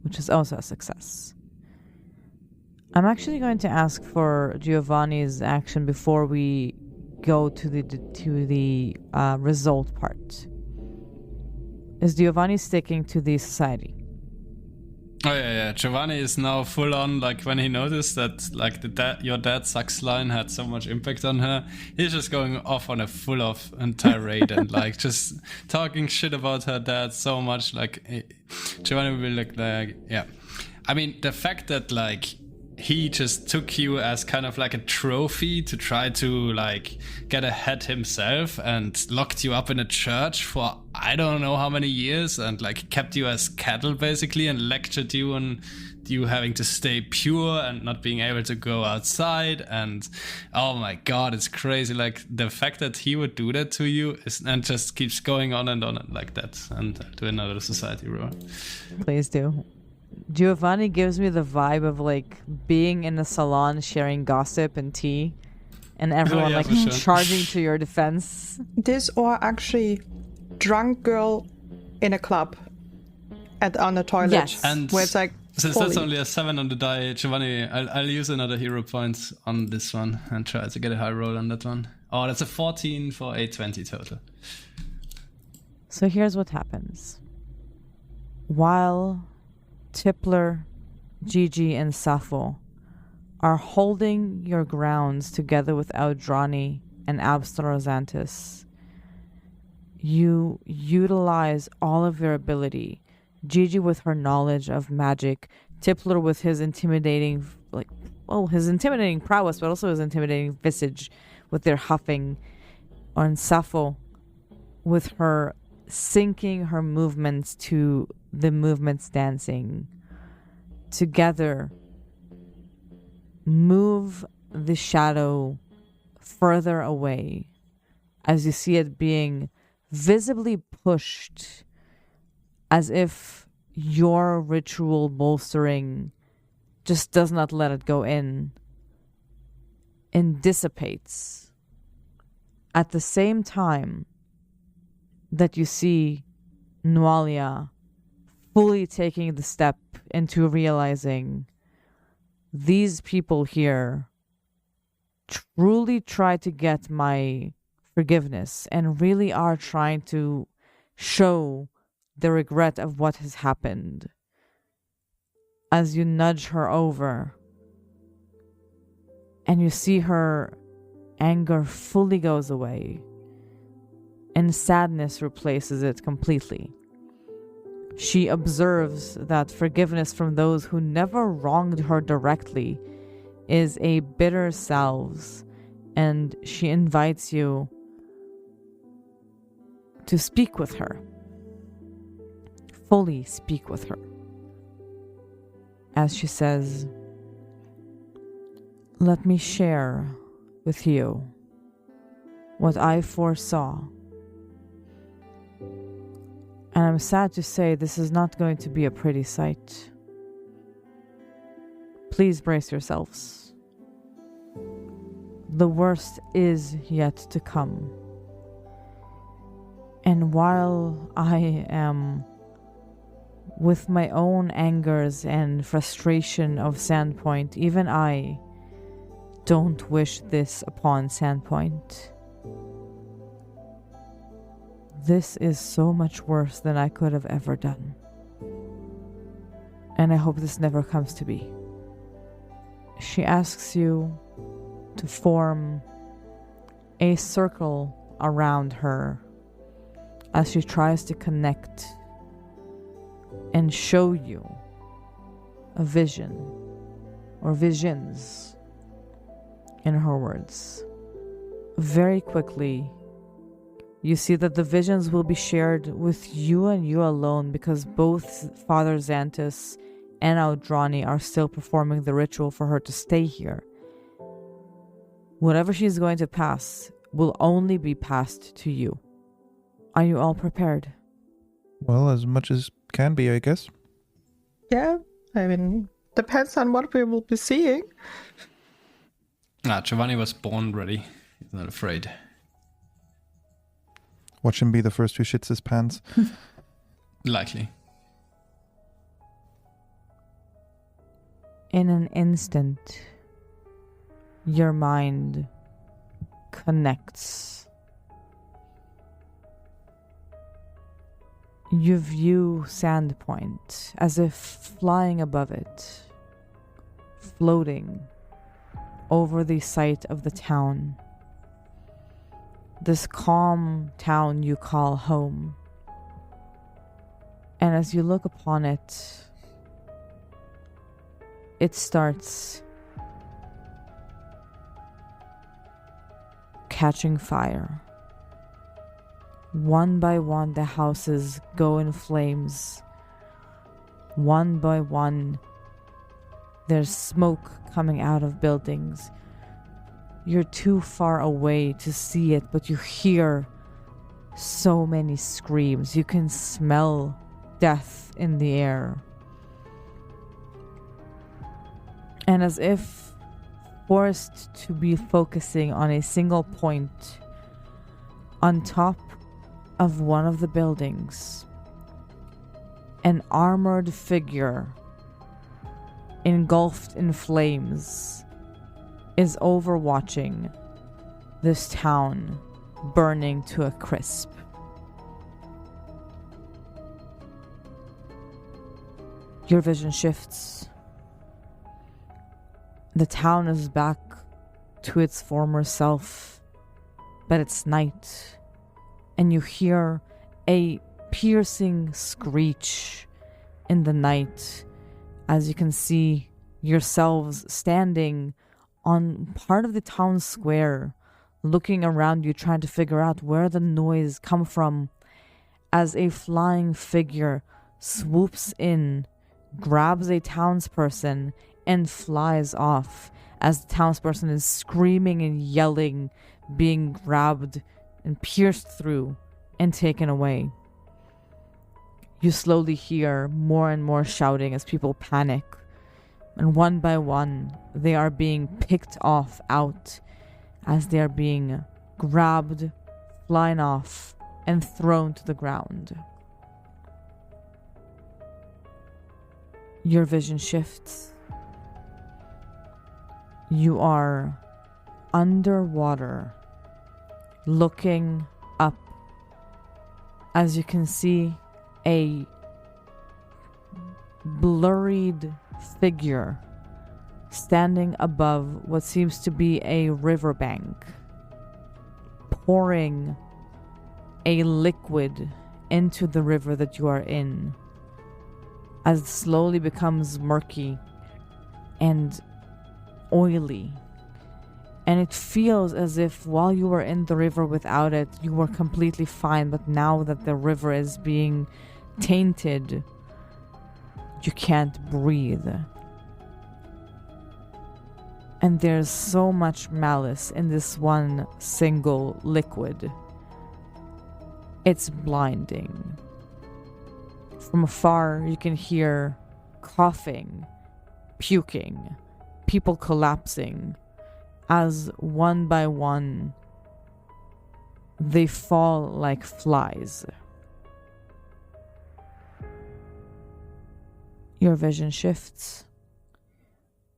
which is also a success. I'm actually going to ask for Giovanni's action before we go to the result part. Is Giovanni sticking to the society? Oh yeah. Giovanni is now full on, like when he noticed that like your dad sucks line had so much impact on her, he's just going off on a full of tirade and like just talking shit about her dad so much. Like Giovanni will be like yeah. I mean, the fact that like he just took you as kind of like a trophy to try to like get ahead himself and locked you up in a church for I don't know how many years and like kept you as cattle basically and lectured you on you having to stay pure and not being able to go outside, and oh my god, it's crazy. Like the fact that he would do that to you and just keeps going on and like that. And do another society roll. Please do. Giovanni gives me the vibe of like being in a salon sharing gossip and tea and everyone charging to your defense. This or actually drunk girl in a club on the toilet. Yes. And where it's like since that's only a 7 on the die, Giovanni, I'll use another hero point on this one and try to get a high roll on that one. Oh, that's a 14 for a 20 total. So here's what happens. While Tippler, Jiji, and Sappho are holding your grounds together with Audrani and Abstrozantis, you utilize all of your ability. Jiji with her knowledge of magic, Tippler with his intimidating prowess, but also his intimidating visage with their huffing, and Sappho with her syncing her movements to the movements dancing. Together, move the shadow further away as you see it being visibly pushed, as if your ritual bolstering just does not let it go in and dissipates. At the same time that you see Nualia fully taking the step into realizing these people here truly try to get my forgiveness and really are trying to show the regret of what has happened. As you nudge her over and you see her anger fully goes away, and sadness replaces it completely. She observes that forgiveness from those who never wronged her directly is a bitter salve, and she invites you to speak with her. Fully speak with her. As she says, "Let me share with you what I foresaw. And I'm sad to say this is not going to be a pretty sight. Please brace yourselves. The worst is yet to come. And while I am with my own angers and frustration of Sandpoint, even I don't wish this upon Sandpoint. This is so much worse than I could have ever done. And I hope this never comes to be." She asks you to form a circle around her as she tries to connect and show you a vision or visions, in her words. Very quickly, you see that the visions will be shared with you and you alone, because both Father Xantus and Audrani are still performing the ritual for her to stay here. Whatever she's going to pass will only be passed to you. Are you all prepared? Well, as much as can be, I guess. Yeah, I mean, depends on what we will be seeing. Giovanni was born ready. He's not afraid. Watch him be the first who shits his pants. Likely. In an instant, your mind connects. You view Sandpoint as if flying above it, floating over the site of the town. This calm town you call home. And as you look upon it, it starts catching fire. One by one, the houses go in flames. One by one, there's smoke coming out of buildings. You're too far away to see it, but you hear so many screams. You can smell death in the air. And as if forced to be focusing on a single point, on top of one of the buildings, an armored figure engulfed in flames is overwatching this town burning to a crisp. Your vision shifts. The town is back to its former self, but it's night, and you hear a piercing screech in the night as you can see yourselves standing on part of the town square, looking around you, trying to figure out where the noise come from, as a flying figure swoops in, grabs a townsperson, and flies off as the townsperson is screaming and yelling, being grabbed and pierced through and taken away. You slowly hear more and more shouting as people panic, and one by one they are being picked off out as they are being grabbed, flying off, and thrown to the ground. Your vision shifts. You are underwater, looking up, as you can see a blurred figure standing above what seems to be a riverbank, pouring a liquid into the river that you are in, as it slowly becomes murky and oily. And it feels as if while you were in the river without it, you were completely fine, but now that the river is being tainted, you can't breathe. And there's so much malice in this one single liquid. It's blinding. From afar, you can hear coughing, puking, people collapsing, as one by one, they fall like flies. Your vision shifts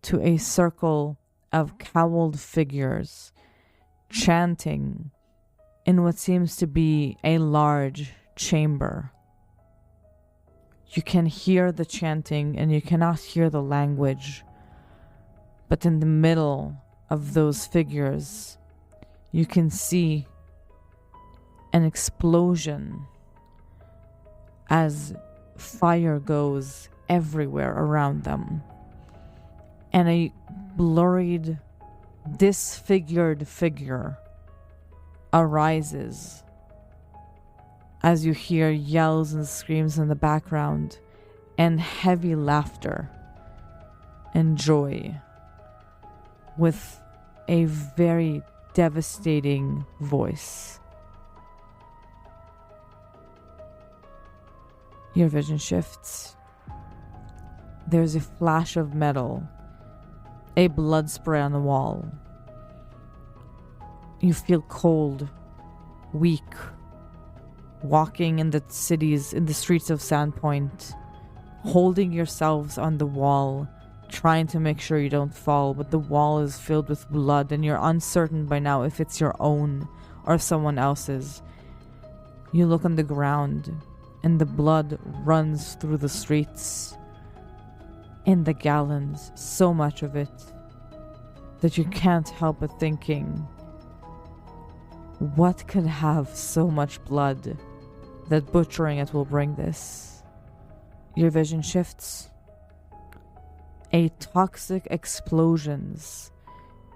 to a circle of cowled figures chanting in what seems to be a large chamber. You can hear the chanting and you cannot hear the language, but in the middle of those figures, you can see an explosion as fire goes everywhere around them, and a blurred, disfigured figure arises as you hear yells and screams in the background and heavy laughter and joy with a very devastating voice. Your vision shifts. There's a flash of metal, a blood spray on the wall. You feel cold, weak, walking in the streets of Sandpoint, holding yourselves on the wall, trying to make sure you don't fall, but the wall is filled with blood and you're uncertain by now if it's your own or someone else's. You look on the ground and the blood runs through the streets in the gallons, so much of it that you can't help but thinking, what could have so much blood that butchering it will bring this? Your vision shifts. A toxic explosions,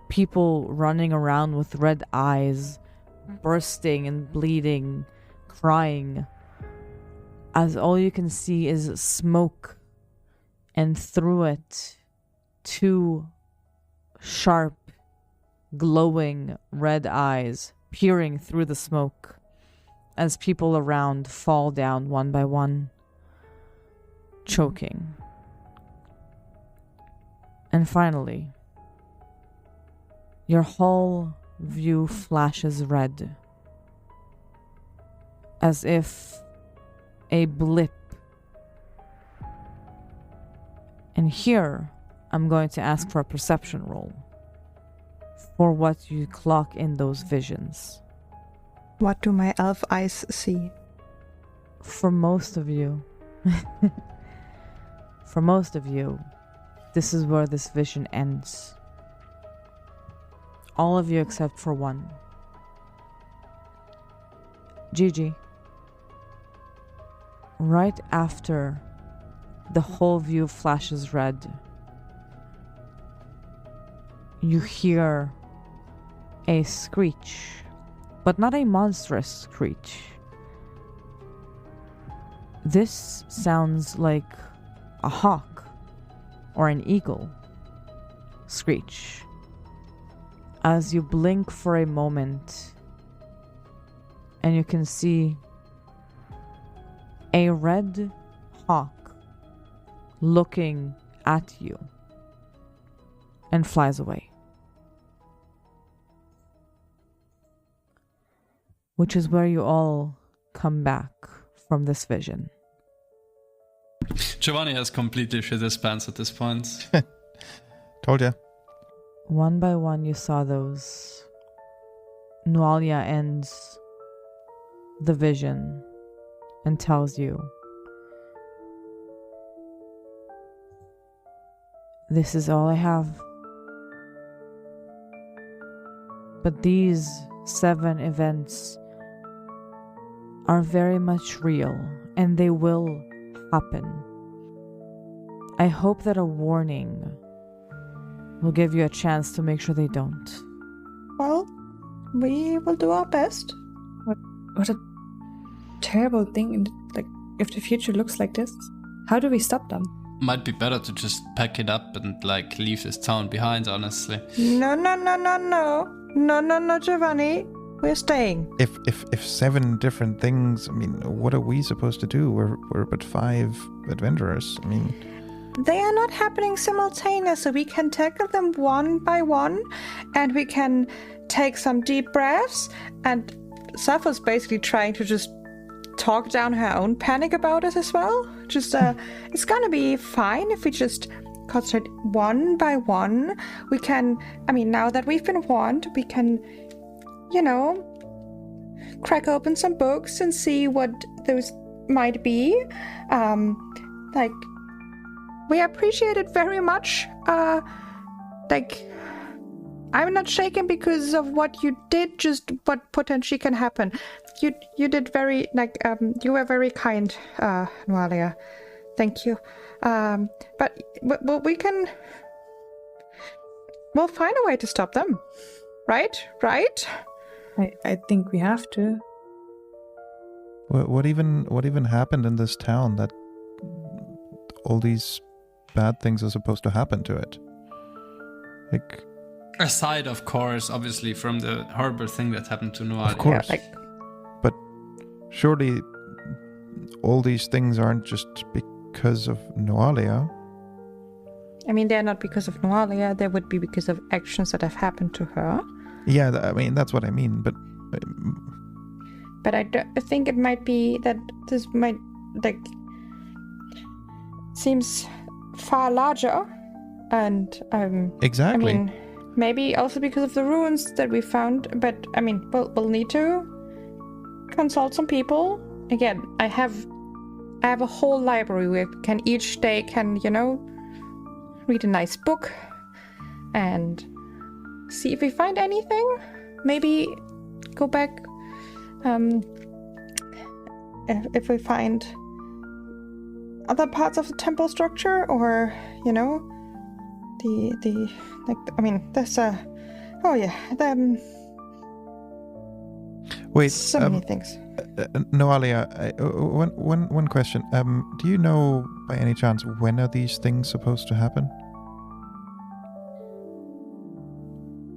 people running around with red eyes, bursting and bleeding, crying, as all you can see is smoke, and through it, two sharp, glowing red eyes peering through the smoke as people around fall down one by one, choking. And finally, your whole view flashes red, as if a blip. And here, I'm going to ask for a perception roll for what you clock in those visions. What do my elf eyes see? For most of you, this is where this vision ends. All of you except for one. Jiji, right after the whole view flashes red, you hear a screech, but not a monstrous screech. This sounds like a hawk or an eagle screech. As you blink for a moment, and you can see a red hawk looking at you and flies away. Which is where you all come back from this vision. Giovanni has completely shit his pants at this point. Told ya. One by one you saw those. Nualia ends the vision and tells you, this is all I have. But these 7 events are very much real, and they will happen. I hope that a warning will give you a chance to make sure they don't. Well, we will do our best. What a terrible thing. Like, if the future looks like this, how do we stop them? Might be better to just pack it up and like leave this town behind, honestly. No, Giovanni. We're staying. If 7 different things, I mean, what are we supposed to do? We're but 5 adventurers. I mean, they are not happening simultaneously. We can tackle them one by one, and we can take some deep breaths. And Sappho's basically trying to just talk down her own panic about it as well. Just, it's gonna be fine if we just concentrate one by one. We can, I mean, now that we've been warned, we can, crack open some books and see what those might be. We appreciate it very much. I'm not shaken because of what you did, just what potentially can happen. You did very, you were very kind, Nualia. Thank you. But we'll find a way to stop them. Right? I think we have to. what even happened in this town that all these bad things are supposed to happen to it? Like, aside, of course, obviously, from the horrible thing that happened to Nualia. of course. Yeah, but surely all these things aren't just because of Nualia. I mean, they're not because of Nualia. They would be because of actions that have happened to her. Yeah, I mean, that's what I mean. But I think it might be that this might, seems far larger. And, exactly. I mean, maybe also because of the ruins that we found. But, I mean, we'll need to consult some people. Again, I have a whole library where we can each day read a nice book and see if we find anything. Maybe go back if we find other parts of the temple structure, or there's Wait, so many things. Nualia, one question. Do you know by any chance when are these things supposed to happen?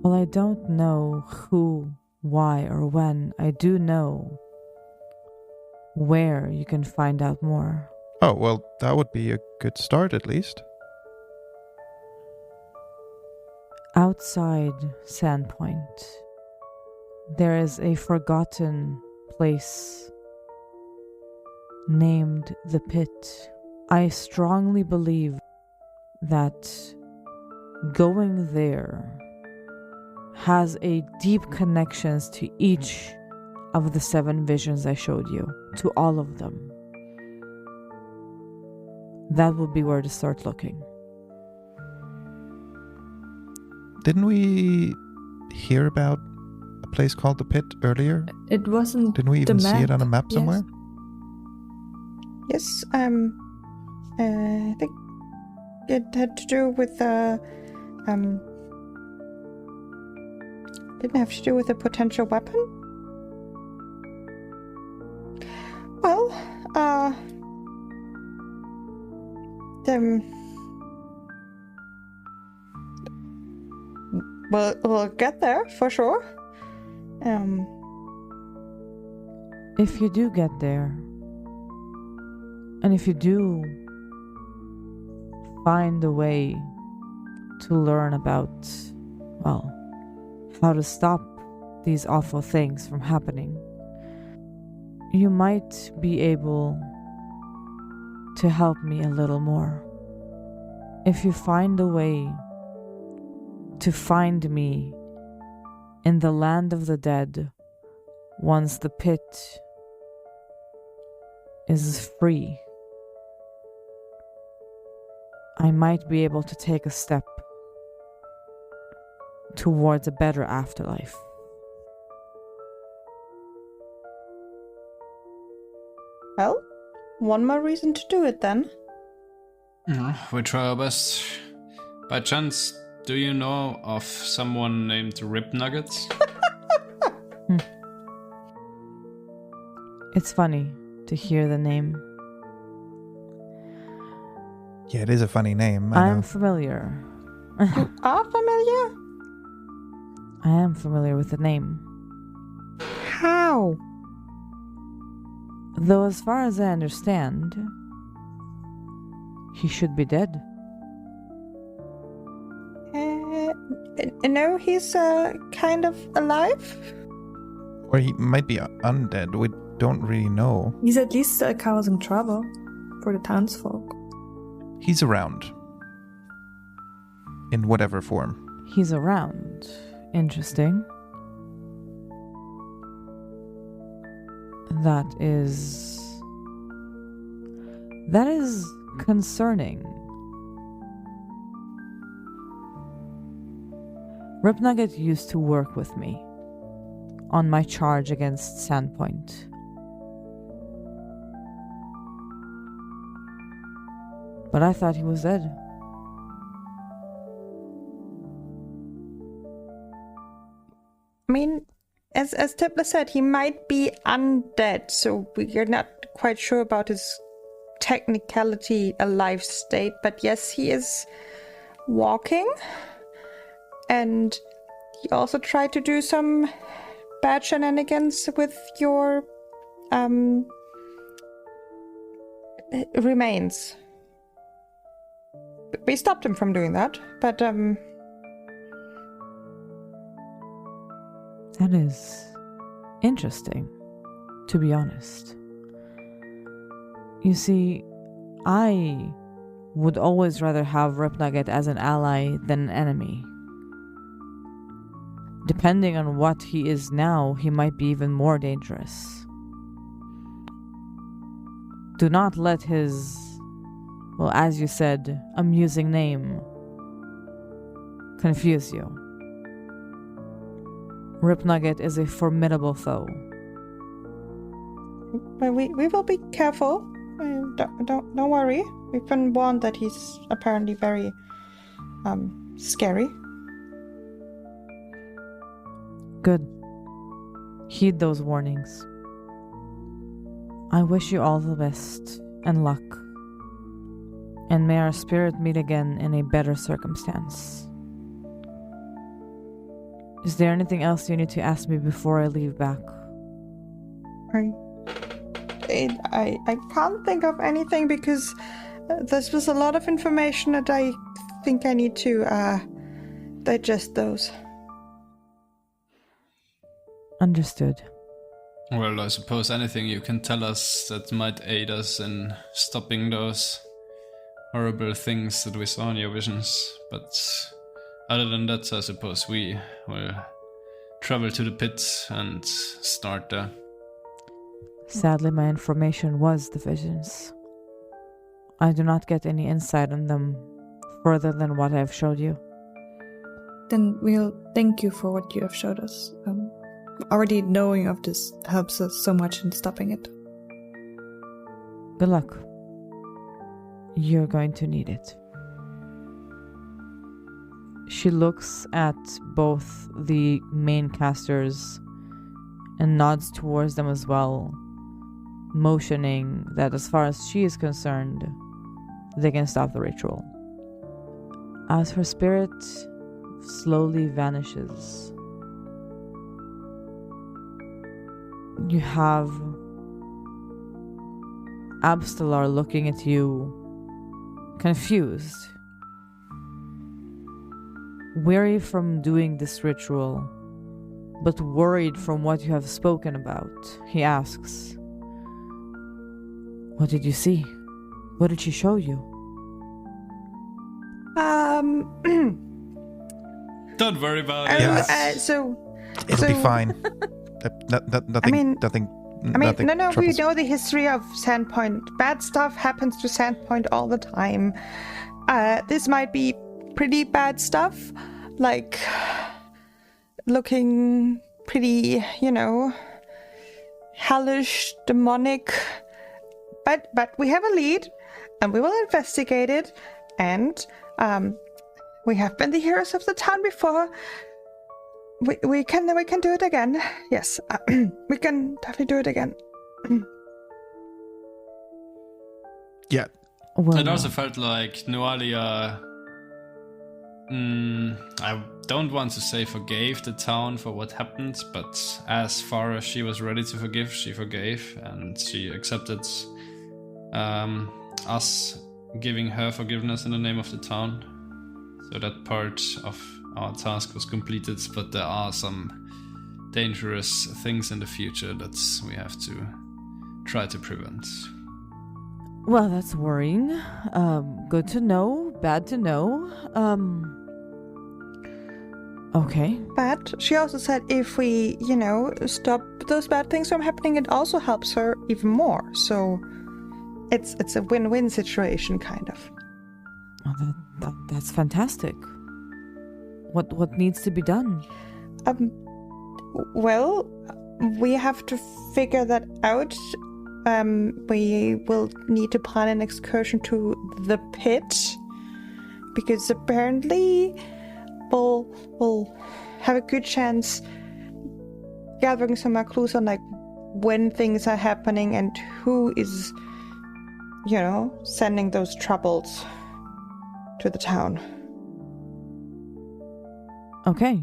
Well, I don't know who, why, or when. I do know where you can find out more. Oh, well, that would be a good start at least. Outside Sandpoint, there is a forgotten place named the Pit. I strongly believe that going there has a deep connections to each of the 7 visions I showed you, to all of them. That would be where to start looking. Didn't we hear about a place called the Pit earlier? It wasn't. Didn't we even the see it map. on a map somewhere? Yes, I think it had to do with didn't have to do with a potential weapon? Well, we'll get there for sure. If you do get there, and if you do find a way to learn about, well, how to stop these awful things from happening, you might be able to help me a little more. If you find a way to find me in the land of the dead once the pit is free, I might be able to take a step towards a better afterlife. Well, one more reason to do it then. We try our best. By chance, do you know of someone named Rib Nuggets? It's funny to hear the name. Yeah, it is a funny name. I'm familiar. Are familiar? I am familiar with the name. How? Though as far as I understand, he should be dead. No, he's kind of alive? Or he might be undead. We don't really know. He's at least causing trouble for the townsfolk. He's around. In whatever form. He's around. Interesting. That is concerning. Rib Nugget used to work with me on my charge against Sandpoint. But I thought he was dead. I mean, as Tipp said, he might be undead, so we're not quite sure about his technicality alive state, but yes, he is walking. And he also tried to do some bad shenanigans with your remains. We stopped him from doing that, but That is interesting, to be honest. You see, I would always rather have Rib Nugget as an ally than an enemy. Depending on what he is now, he might be even more dangerous. Do not let his, well, as you said, amusing name confuse you. Rib Nugget is a formidable foe. But we will be careful. Don't worry. We've been warned that he's apparently very scary. Good. Heed those warnings. I wish you all the best and luck. And may our spirit meet again in a better circumstance. Is there anything else you need to ask me before I leave back? I can't think of anything because this was a lot of information that I think I need to digest those. Understood. Well, I suppose anything you can tell us that might aid us in stopping those horrible things that we saw in your visions. But other than that, I suppose we will travel to the pit and start there. Sadly, my information was the visions. I do not get any insight on them further than what I have showed you. Then we'll thank you for what you have showed us. Already knowing of this helps us so much in stopping it. Good luck. You're going to need it. She looks at both the main casters and nods towards them as well, motioning that as far as she is concerned, they can stop the ritual. As her spirit slowly vanishes, you have Abstelar looking at you, confused, weary from doing this ritual, but worried from what you have spoken about. He asks, "What did you see? What did she show you?" Don't worry about it. Yes. It'll be fine. Nothing. No, we know the history of Sandpoint. Bad stuff happens to Sandpoint all the time. This might be pretty bad stuff, like looking pretty, hellish, demonic. but we have a lead, and we will investigate it. And we have been the heroes of the town before. We can do it again. Yes, we can definitely do it again. Yeah. Well, It also felt like Nualia. I don't want to say forgave the town for what happened, but as far as she was ready to forgive, she forgave, and she accepted us giving her forgiveness in the name of the town. So that part of our task was completed, but there are some dangerous things in the future that we have to try to prevent. well, that's worrying. Good to know, bad to know. Okay. But she also said if we, stop those bad things from happening, it also helps her even more. So it's a win-win situation, kind of. Oh, that's fantastic. What needs to be done? Well, we have to figure that out. We will need to plan an excursion to the pit, because apparently we'll have a good chance gathering some more clues on when things are happening and who is, sending those troubles to the town. Okay.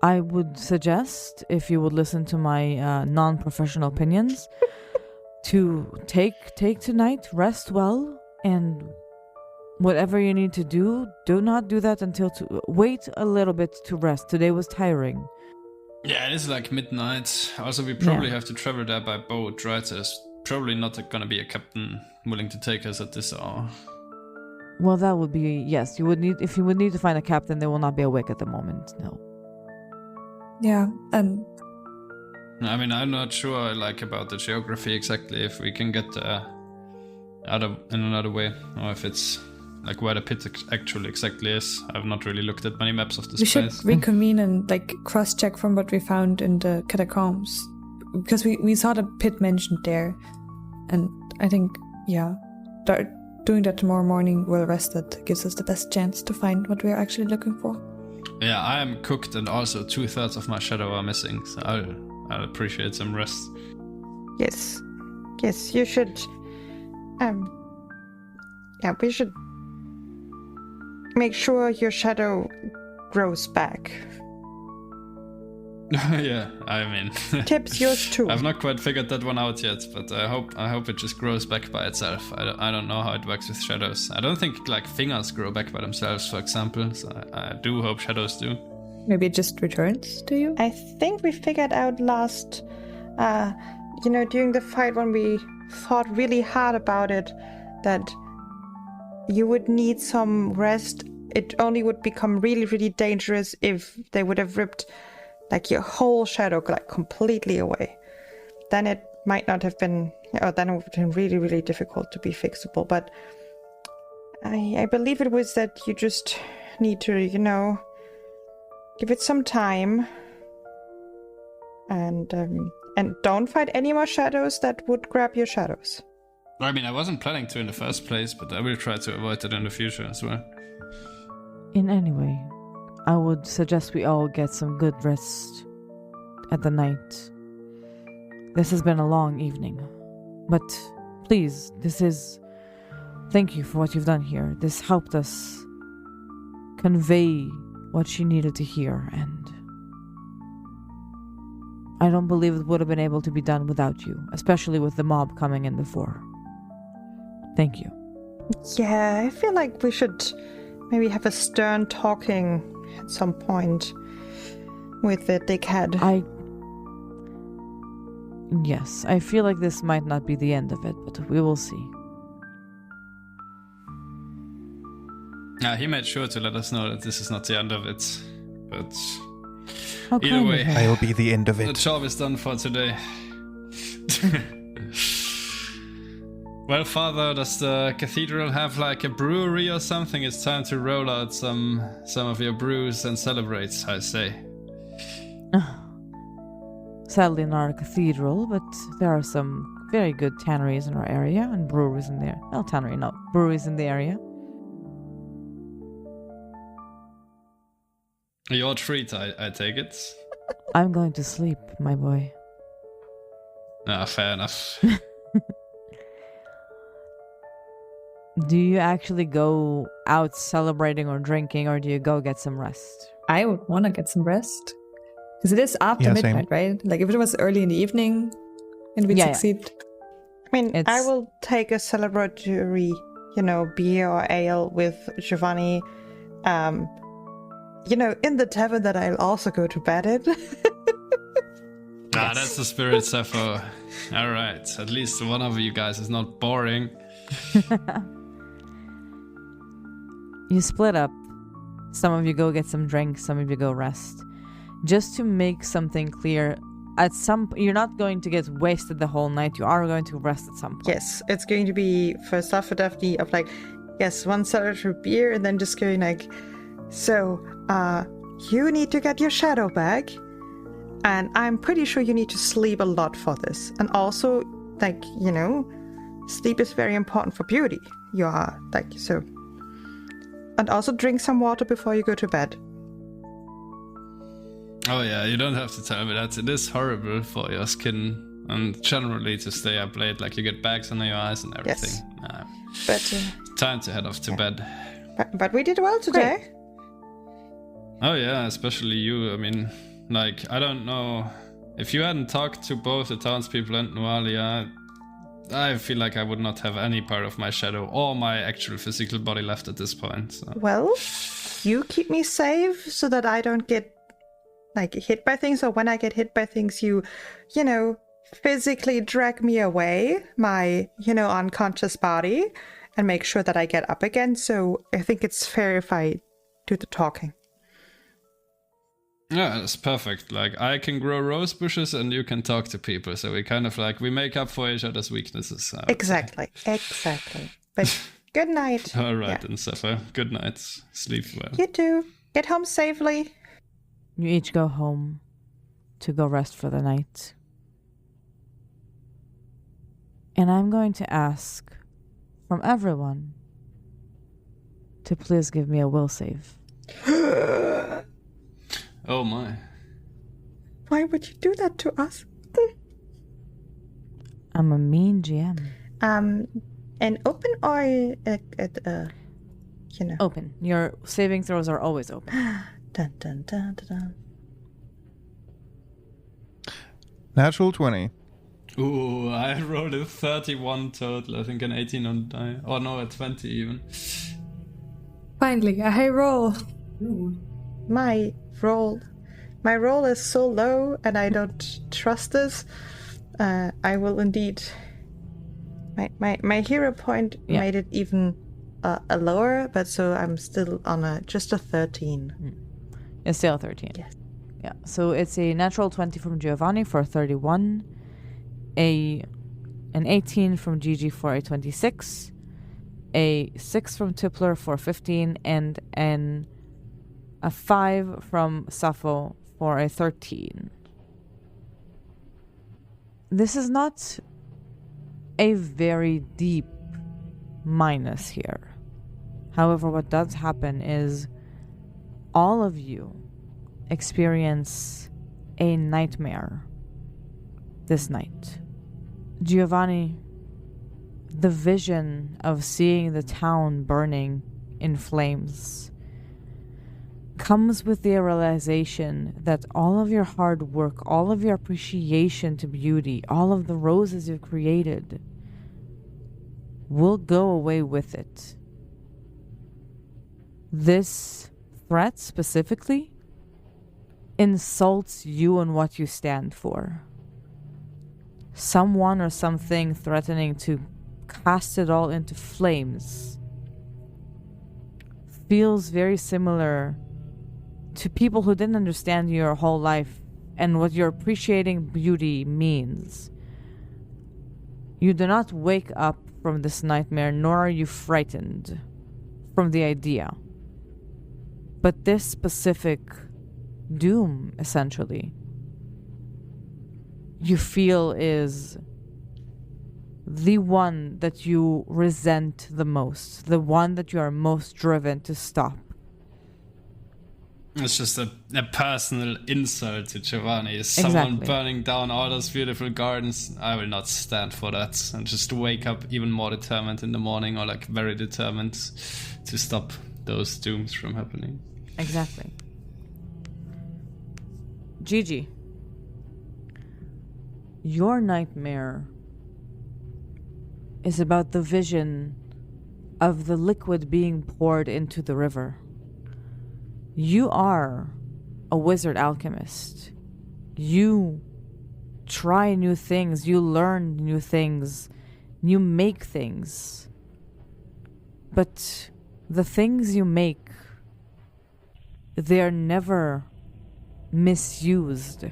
I would suggest, if you would listen to my non-professional opinions, to take tonight, rest well, and whatever you need to do not do that until wait a little bit to rest. Today was tiring. Yeah, it is like midnight. Also, we probably have to travel there by boat, right? There's probably not gonna be a captain willing to take us at this hour. Well, that would be, yes, if you would need to find a captain, they will not be awake at the moment, no. Yeah, and I mean, I'm not sure about the geography exactly, if we can get there in another way, or if it's where the pit actually exactly is. I've not really looked at many maps of this we place. should reconvene and cross-check from what we found in the catacombs, because we saw the pit mentioned there, and I think doing that tomorrow morning, well rested, gives us the best chance to find what we are actually looking for. Yeah, I am cooked, and also 2/3 of my shadow are missing, so I'll appreciate some rest. Yes, you should. We should make sure your shadow grows back. Yeah, I mean, Tips, yours too. I've not quite figured that one out yet, but I hope it just grows back by itself. I don't know how it works with shadows. I don't think fingers grow back by themselves, for example. So I do hope shadows do. Maybe it just returns to you. I think we figured out last, during the fight when we thought really hard about it, that you would need some rest. It only would become really, really dangerous if they would have ripped your whole shadow completely away. Then it might not have been, then it would have been really, really difficult to be fixable. But I believe it was that you just need to, give it some time, and don't fight any more shadows that would grab your shadows. I mean, I wasn't planning to in the first place, but I will try to avoid it in the future as well. In any way, I would suggest we all get some good rest at the night. This has been a long evening, but please, thank you for what you've done here. This helped us convey what she needed to hear, and I don't believe it would have been able to be done without you, especially with the mob coming in before. Thank you. Yeah, I feel like we should maybe have a stern talking at some point with the dickhead. Yes, I feel like this might not be the end of it, but we will see. He made sure to let us know that this is not the end of it, but Okay. either way, I'll be the end of the it. job is done for today. Well, Father, does the cathedral have a brewery or something? It's time to roll out some of your brews and celebrate, I say. sadly not a cathedral, but there are some very good tanneries in our area and breweries in there. Well, tannery, no, breweries in the area. Your treat, I take it. I'm going to sleep, my boy. Fair enough. Do you actually go out celebrating or drinking, or do you go get some rest? I would want to get some rest. Because it is after midnight, right? Like if it was early in the evening and we'd succeed. I mean, I will take a celebratory, beer or ale with Giovanni, in the tavern that I'll also go to bed in. That's the spirit, Sappho. All right, at least one of you guys is not boring. You split up. Some of you go get some drinks, some of you go rest. Just to make something clear, you're not going to get wasted the whole night. You are going to rest at some point. Yes, it's going to be first off for Daphne of one celebratory beer and then just going so, you need to get your shadow back. And I'm pretty sure you need to sleep a lot for this. And also, sleep is very important for beauty. You are, so. And also drink some water before you go to bed. Oh yeah, you don't have to tell me that. It is horrible for your skin and generally to stay up late, you get bags under your eyes and everything. Yes. But time to head off to bed. But we did well today. Great. Oh yeah, especially you. I mean, I don't know. If you hadn't talked to both the townspeople and Nualia, I feel like I would not have any part of my shadow or my actual physical body left at this point. So. Well, you keep me safe so that I don't get hit by things, or when I get hit by things, you physically drag me away, my, unconscious body, and make sure that I get up again. So I think it's fair if I do the talking. Yeah, that's perfect. I can grow rose bushes and you can talk to people. So we kind of we make up for each other's weaknesses. Exactly. But good night. All right, then, Sappho. Good night. Sleep well. You too. Get home safely. You each go home to go rest for the night. And I'm going to ask from everyone to please give me a will save. Oh my. Why would you do that to us? I'm a mean GM. An open or Open. Your saving throws are always open. Dun, dun, dun, dun, dun. Natural 20. Ooh, I rolled a 31 total. I think an 18 on die. Oh no, a 20 even. Finally, a high roll. My roll is so low and I don't trust this. I will indeed. My hero point made it even a lower, but so I'm still on just a 13. It's still 13. Yes. Yeah. So it's a natural 20 from Giovanni for 31, an 18 from Jiji for a 26, a 6 from Tippler for 15, and a 5 from Sappho for a 13. This is not a very deep minus here. However, what does happen is all of you experience a nightmare this night. Giovanni, the vision of seeing the town burning in flames comes with the realization that all of your hard work, all of your appreciation to beauty, all of the roses you've created will go away with it. This threat specifically insults you and what you stand for. Someone or something threatening to cast it all into flames feels very similar to people who didn't understand your whole life and what your appreciating beauty means. You do not wake up from this nightmare, nor are you frightened from the idea. But this specific doom, essentially, you feel is the one that you resent the most, the one that you are most driven to stop. It's just a personal insult to Giovanni. Someone burning down all those beautiful gardens. I will not stand for that. And just wake up even more determined in the morning, or like very determined to stop those dooms from happening. Exactly. Jiji, your nightmare is about the vision of the liquid being poured into the river. You are a wizard alchemist. You try new things, you learn new things, you make things. But the things you make, they're never misused.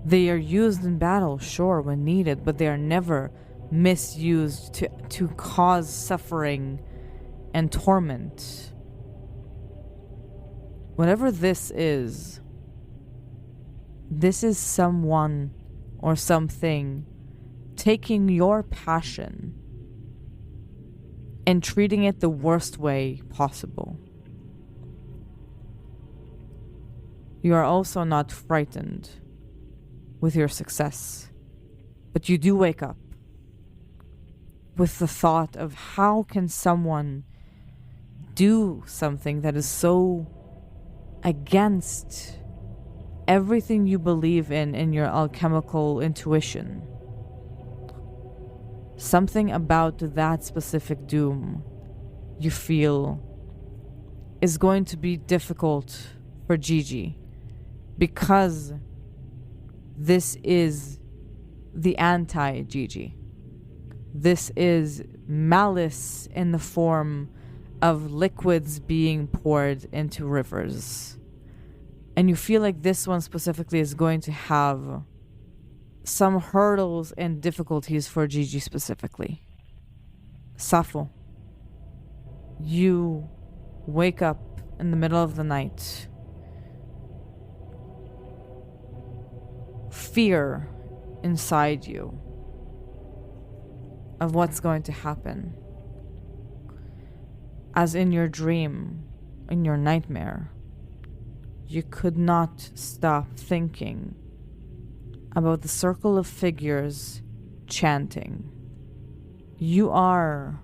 They are used in battle, sure, when needed, but they are never misused to cause suffering and torment. Whatever this is someone or something taking your passion and treating it the worst way possible. You are also not frightened with your success, but you do wake up with the thought of how can someone do something that is so against everything you believe in your alchemical intuition. Something about that specific doom you feel is going to be difficult for Jiji, because this is the anti-Jiji. This is malice in the form of liquids being poured into rivers. And you feel like this one specifically is going to have some hurdles and difficulties for Jiji specifically. Sappho, you wake up in the middle of the night. Fear inside you of what's going to happen. As in your dream, in your nightmare, you could not stop thinking about the circle of figures chanting. You are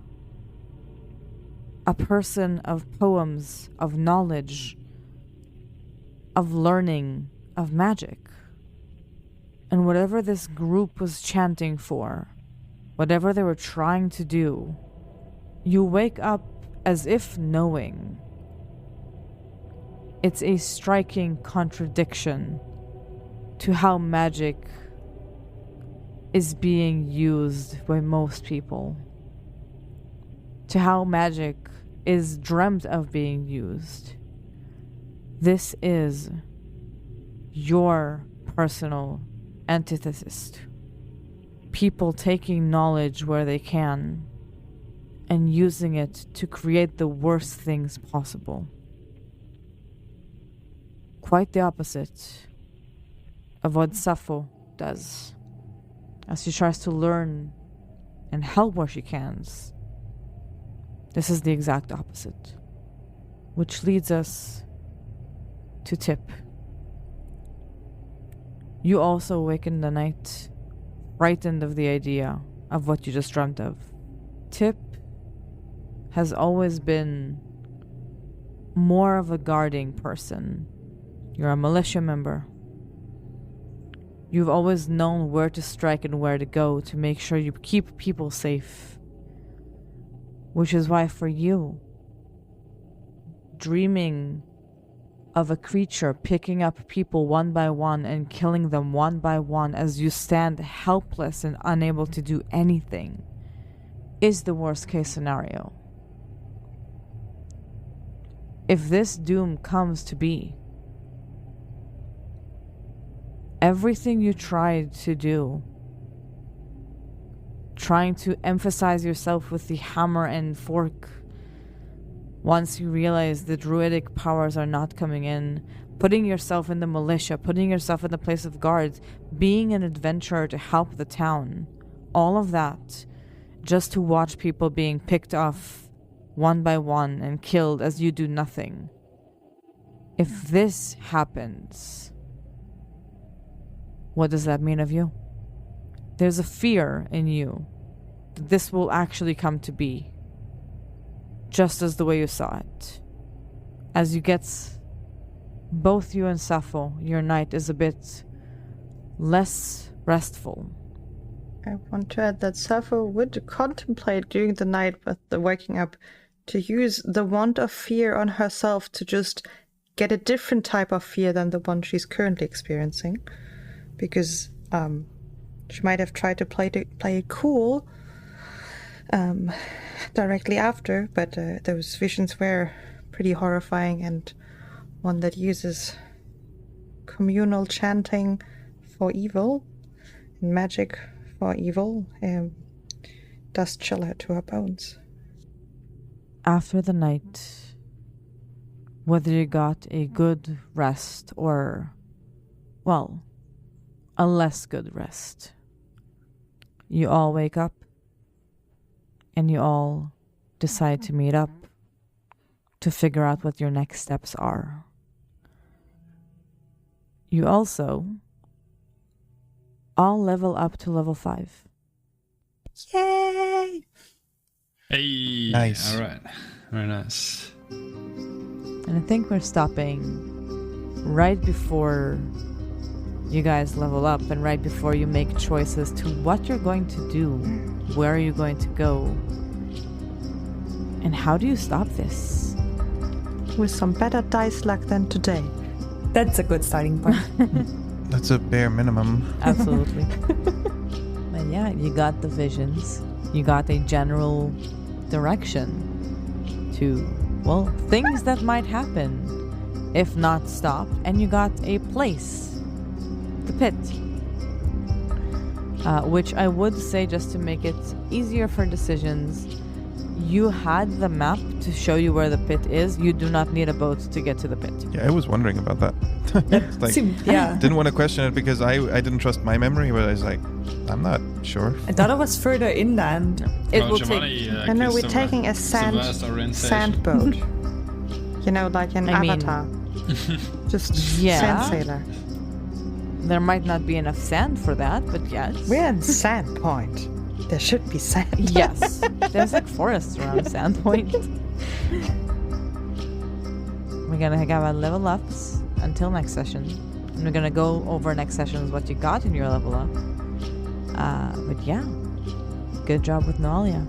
a person of poems, of knowledge, of learning, of magic. And whatever this group was chanting for, whatever they were trying to do, you wake up as if knowing. It's a striking contradiction to how magic is being used by most people, to how magic is dreamt of being used. This is your personal antithesis. People taking knowledge where they can and using it to create the worst things possible. Quite the opposite of what Sappho does, as she tries to learn and help where she can. This is the exact opposite, which leads us to Tipp. You also awaken in the night, frightened of the idea of what you just dreamt of. Tipp has always been more of a guarding person. You're a militia member. You've always known where to strike and where to go to make sure you keep people safe. Which is why for you, dreaming of a creature picking up people one by one and killing them one by one as you stand helpless and unable to do anything is the worst case scenario. If this doom comes to be, everything you tried to do, trying to emphasize yourself with the hammer and fork, once you realize the druidic powers are not coming in, putting yourself in the militia, putting yourself in the place of guards, being an adventurer to help the town, all of that, just to watch people being picked off one by one and killed as you do nothing. If this happens, what does that mean of you? There's a fear in you that this will actually come to be, just as the way you saw it. As you get, both you and Sappho, your night is a bit less restful. I want to add that Sappho would contemplate during the night with the waking up to use the wand of fear on herself to just get a different type of fear than the one she's currently experiencing. Because she might have tried to play it cool directly after, but those visions were pretty horrifying, and one that uses communal chanting for evil and magic for evil does chill her to her bones. After the night, whether you got a good rest or, well, a less good rest, you all wake up and you all decide to meet up to figure out what your next steps are. You also all level up to level 5. Yay! Hey, Nice. All right, very nice. And I think we're stopping right before you guys level up and right before you make choices to what you're going to do, where are you going to go, and how do you stop this? With some better dice luck than today. That's a good starting point. That's a bare minimum. Absolutely. But yeah, you got the visions. You got a general direction to, well, things that might happen if not stopped. And you got a place, the pit. Which I would say, just to make it easier for decisions, you had the map to show you where the pit is. You do not need a boat to get to the pit. Yeah, I was wondering about that. Like, Yeah. didn't want to question it because I didn't trust my memory, but I was like, I'm not sure. I thought it was further inland. It Well, will Giovanni, take... I know we're gives taking a submersed orientation. sand boat. You know, like in I mean- Avatar. Just Yeah. sand sailor. There might not be enough sand for that, but yes. We're in Sandpoint. There should be sand. Yes. There's like forests around Sandpoint. We're gonna have our level ups until next session. And we're gonna go over next sessions what you got in your level up. But yeah. Good job with Nualia.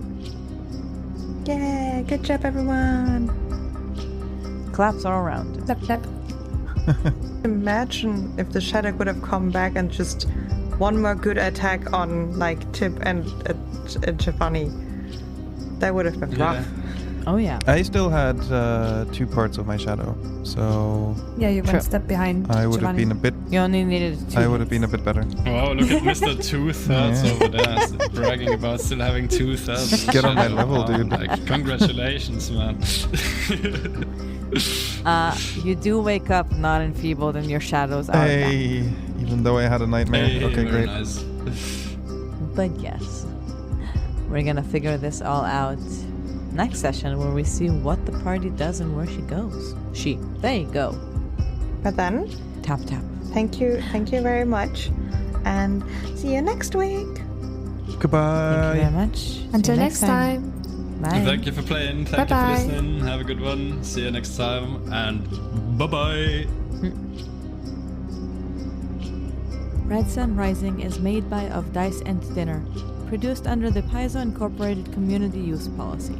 Yeah, good job everyone. Claps all around. Clap, clap. Imagine if the shadow would have come back and just one more good attack on like Tipp and Giovanni. That would have been rough. Oh yeah. I still had 2 parts of my shadow, so Yeah, you True. went step behind. I would have Giovanni. been a bit. You only needed 2. I would have been a bit better. Wow, look at Mr. 2/3 over there, bragging about still having 2/3. Get on my level, dude. Like, congratulations, man. You do wake up not enfeebled and your shadows are back. Hey, even though I had a nightmare. Hey, Okay, very great. nice. But yes, we're gonna figure this all out next session, where we see what the party does and where she goes. They go. But then, Tap tap. thank you very much. And see you next week. Goodbye. Thank you very much. See Until you next time. Bye. Thank you for playing. Thank you Bye-bye. for listening. Have a good one. See you next time. And bye-bye. Red Sun Rising is made by Of Dice and Dinner, produced under the Paizo Incorporated Community Use Policy.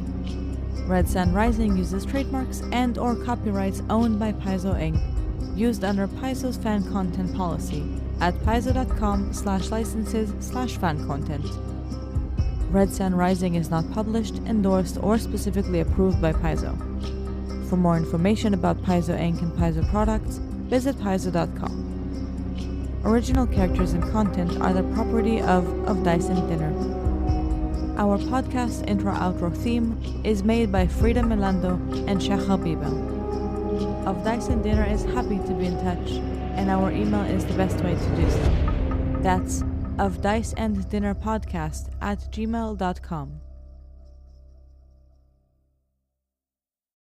Red Sun Rising uses trademarks and or copyrights owned by Paizo Inc., used under Paizo's fan content policy at paizo.com/licenses/fan content. Red Sun Rising is not published, endorsed, or specifically approved by Paizo. For more information about Paizo Inc. and Paizo products, visit paizo.com. Original characters and content are the property of Dice and Dinner. Our podcast intro-outro theme is made by Frieda, Melando, and Shachar Bieber. Of Dice and Dinner is happy to be in touch, and our email is the best way to do so. That's ofdiceanddinnerpodcast@gmail.com.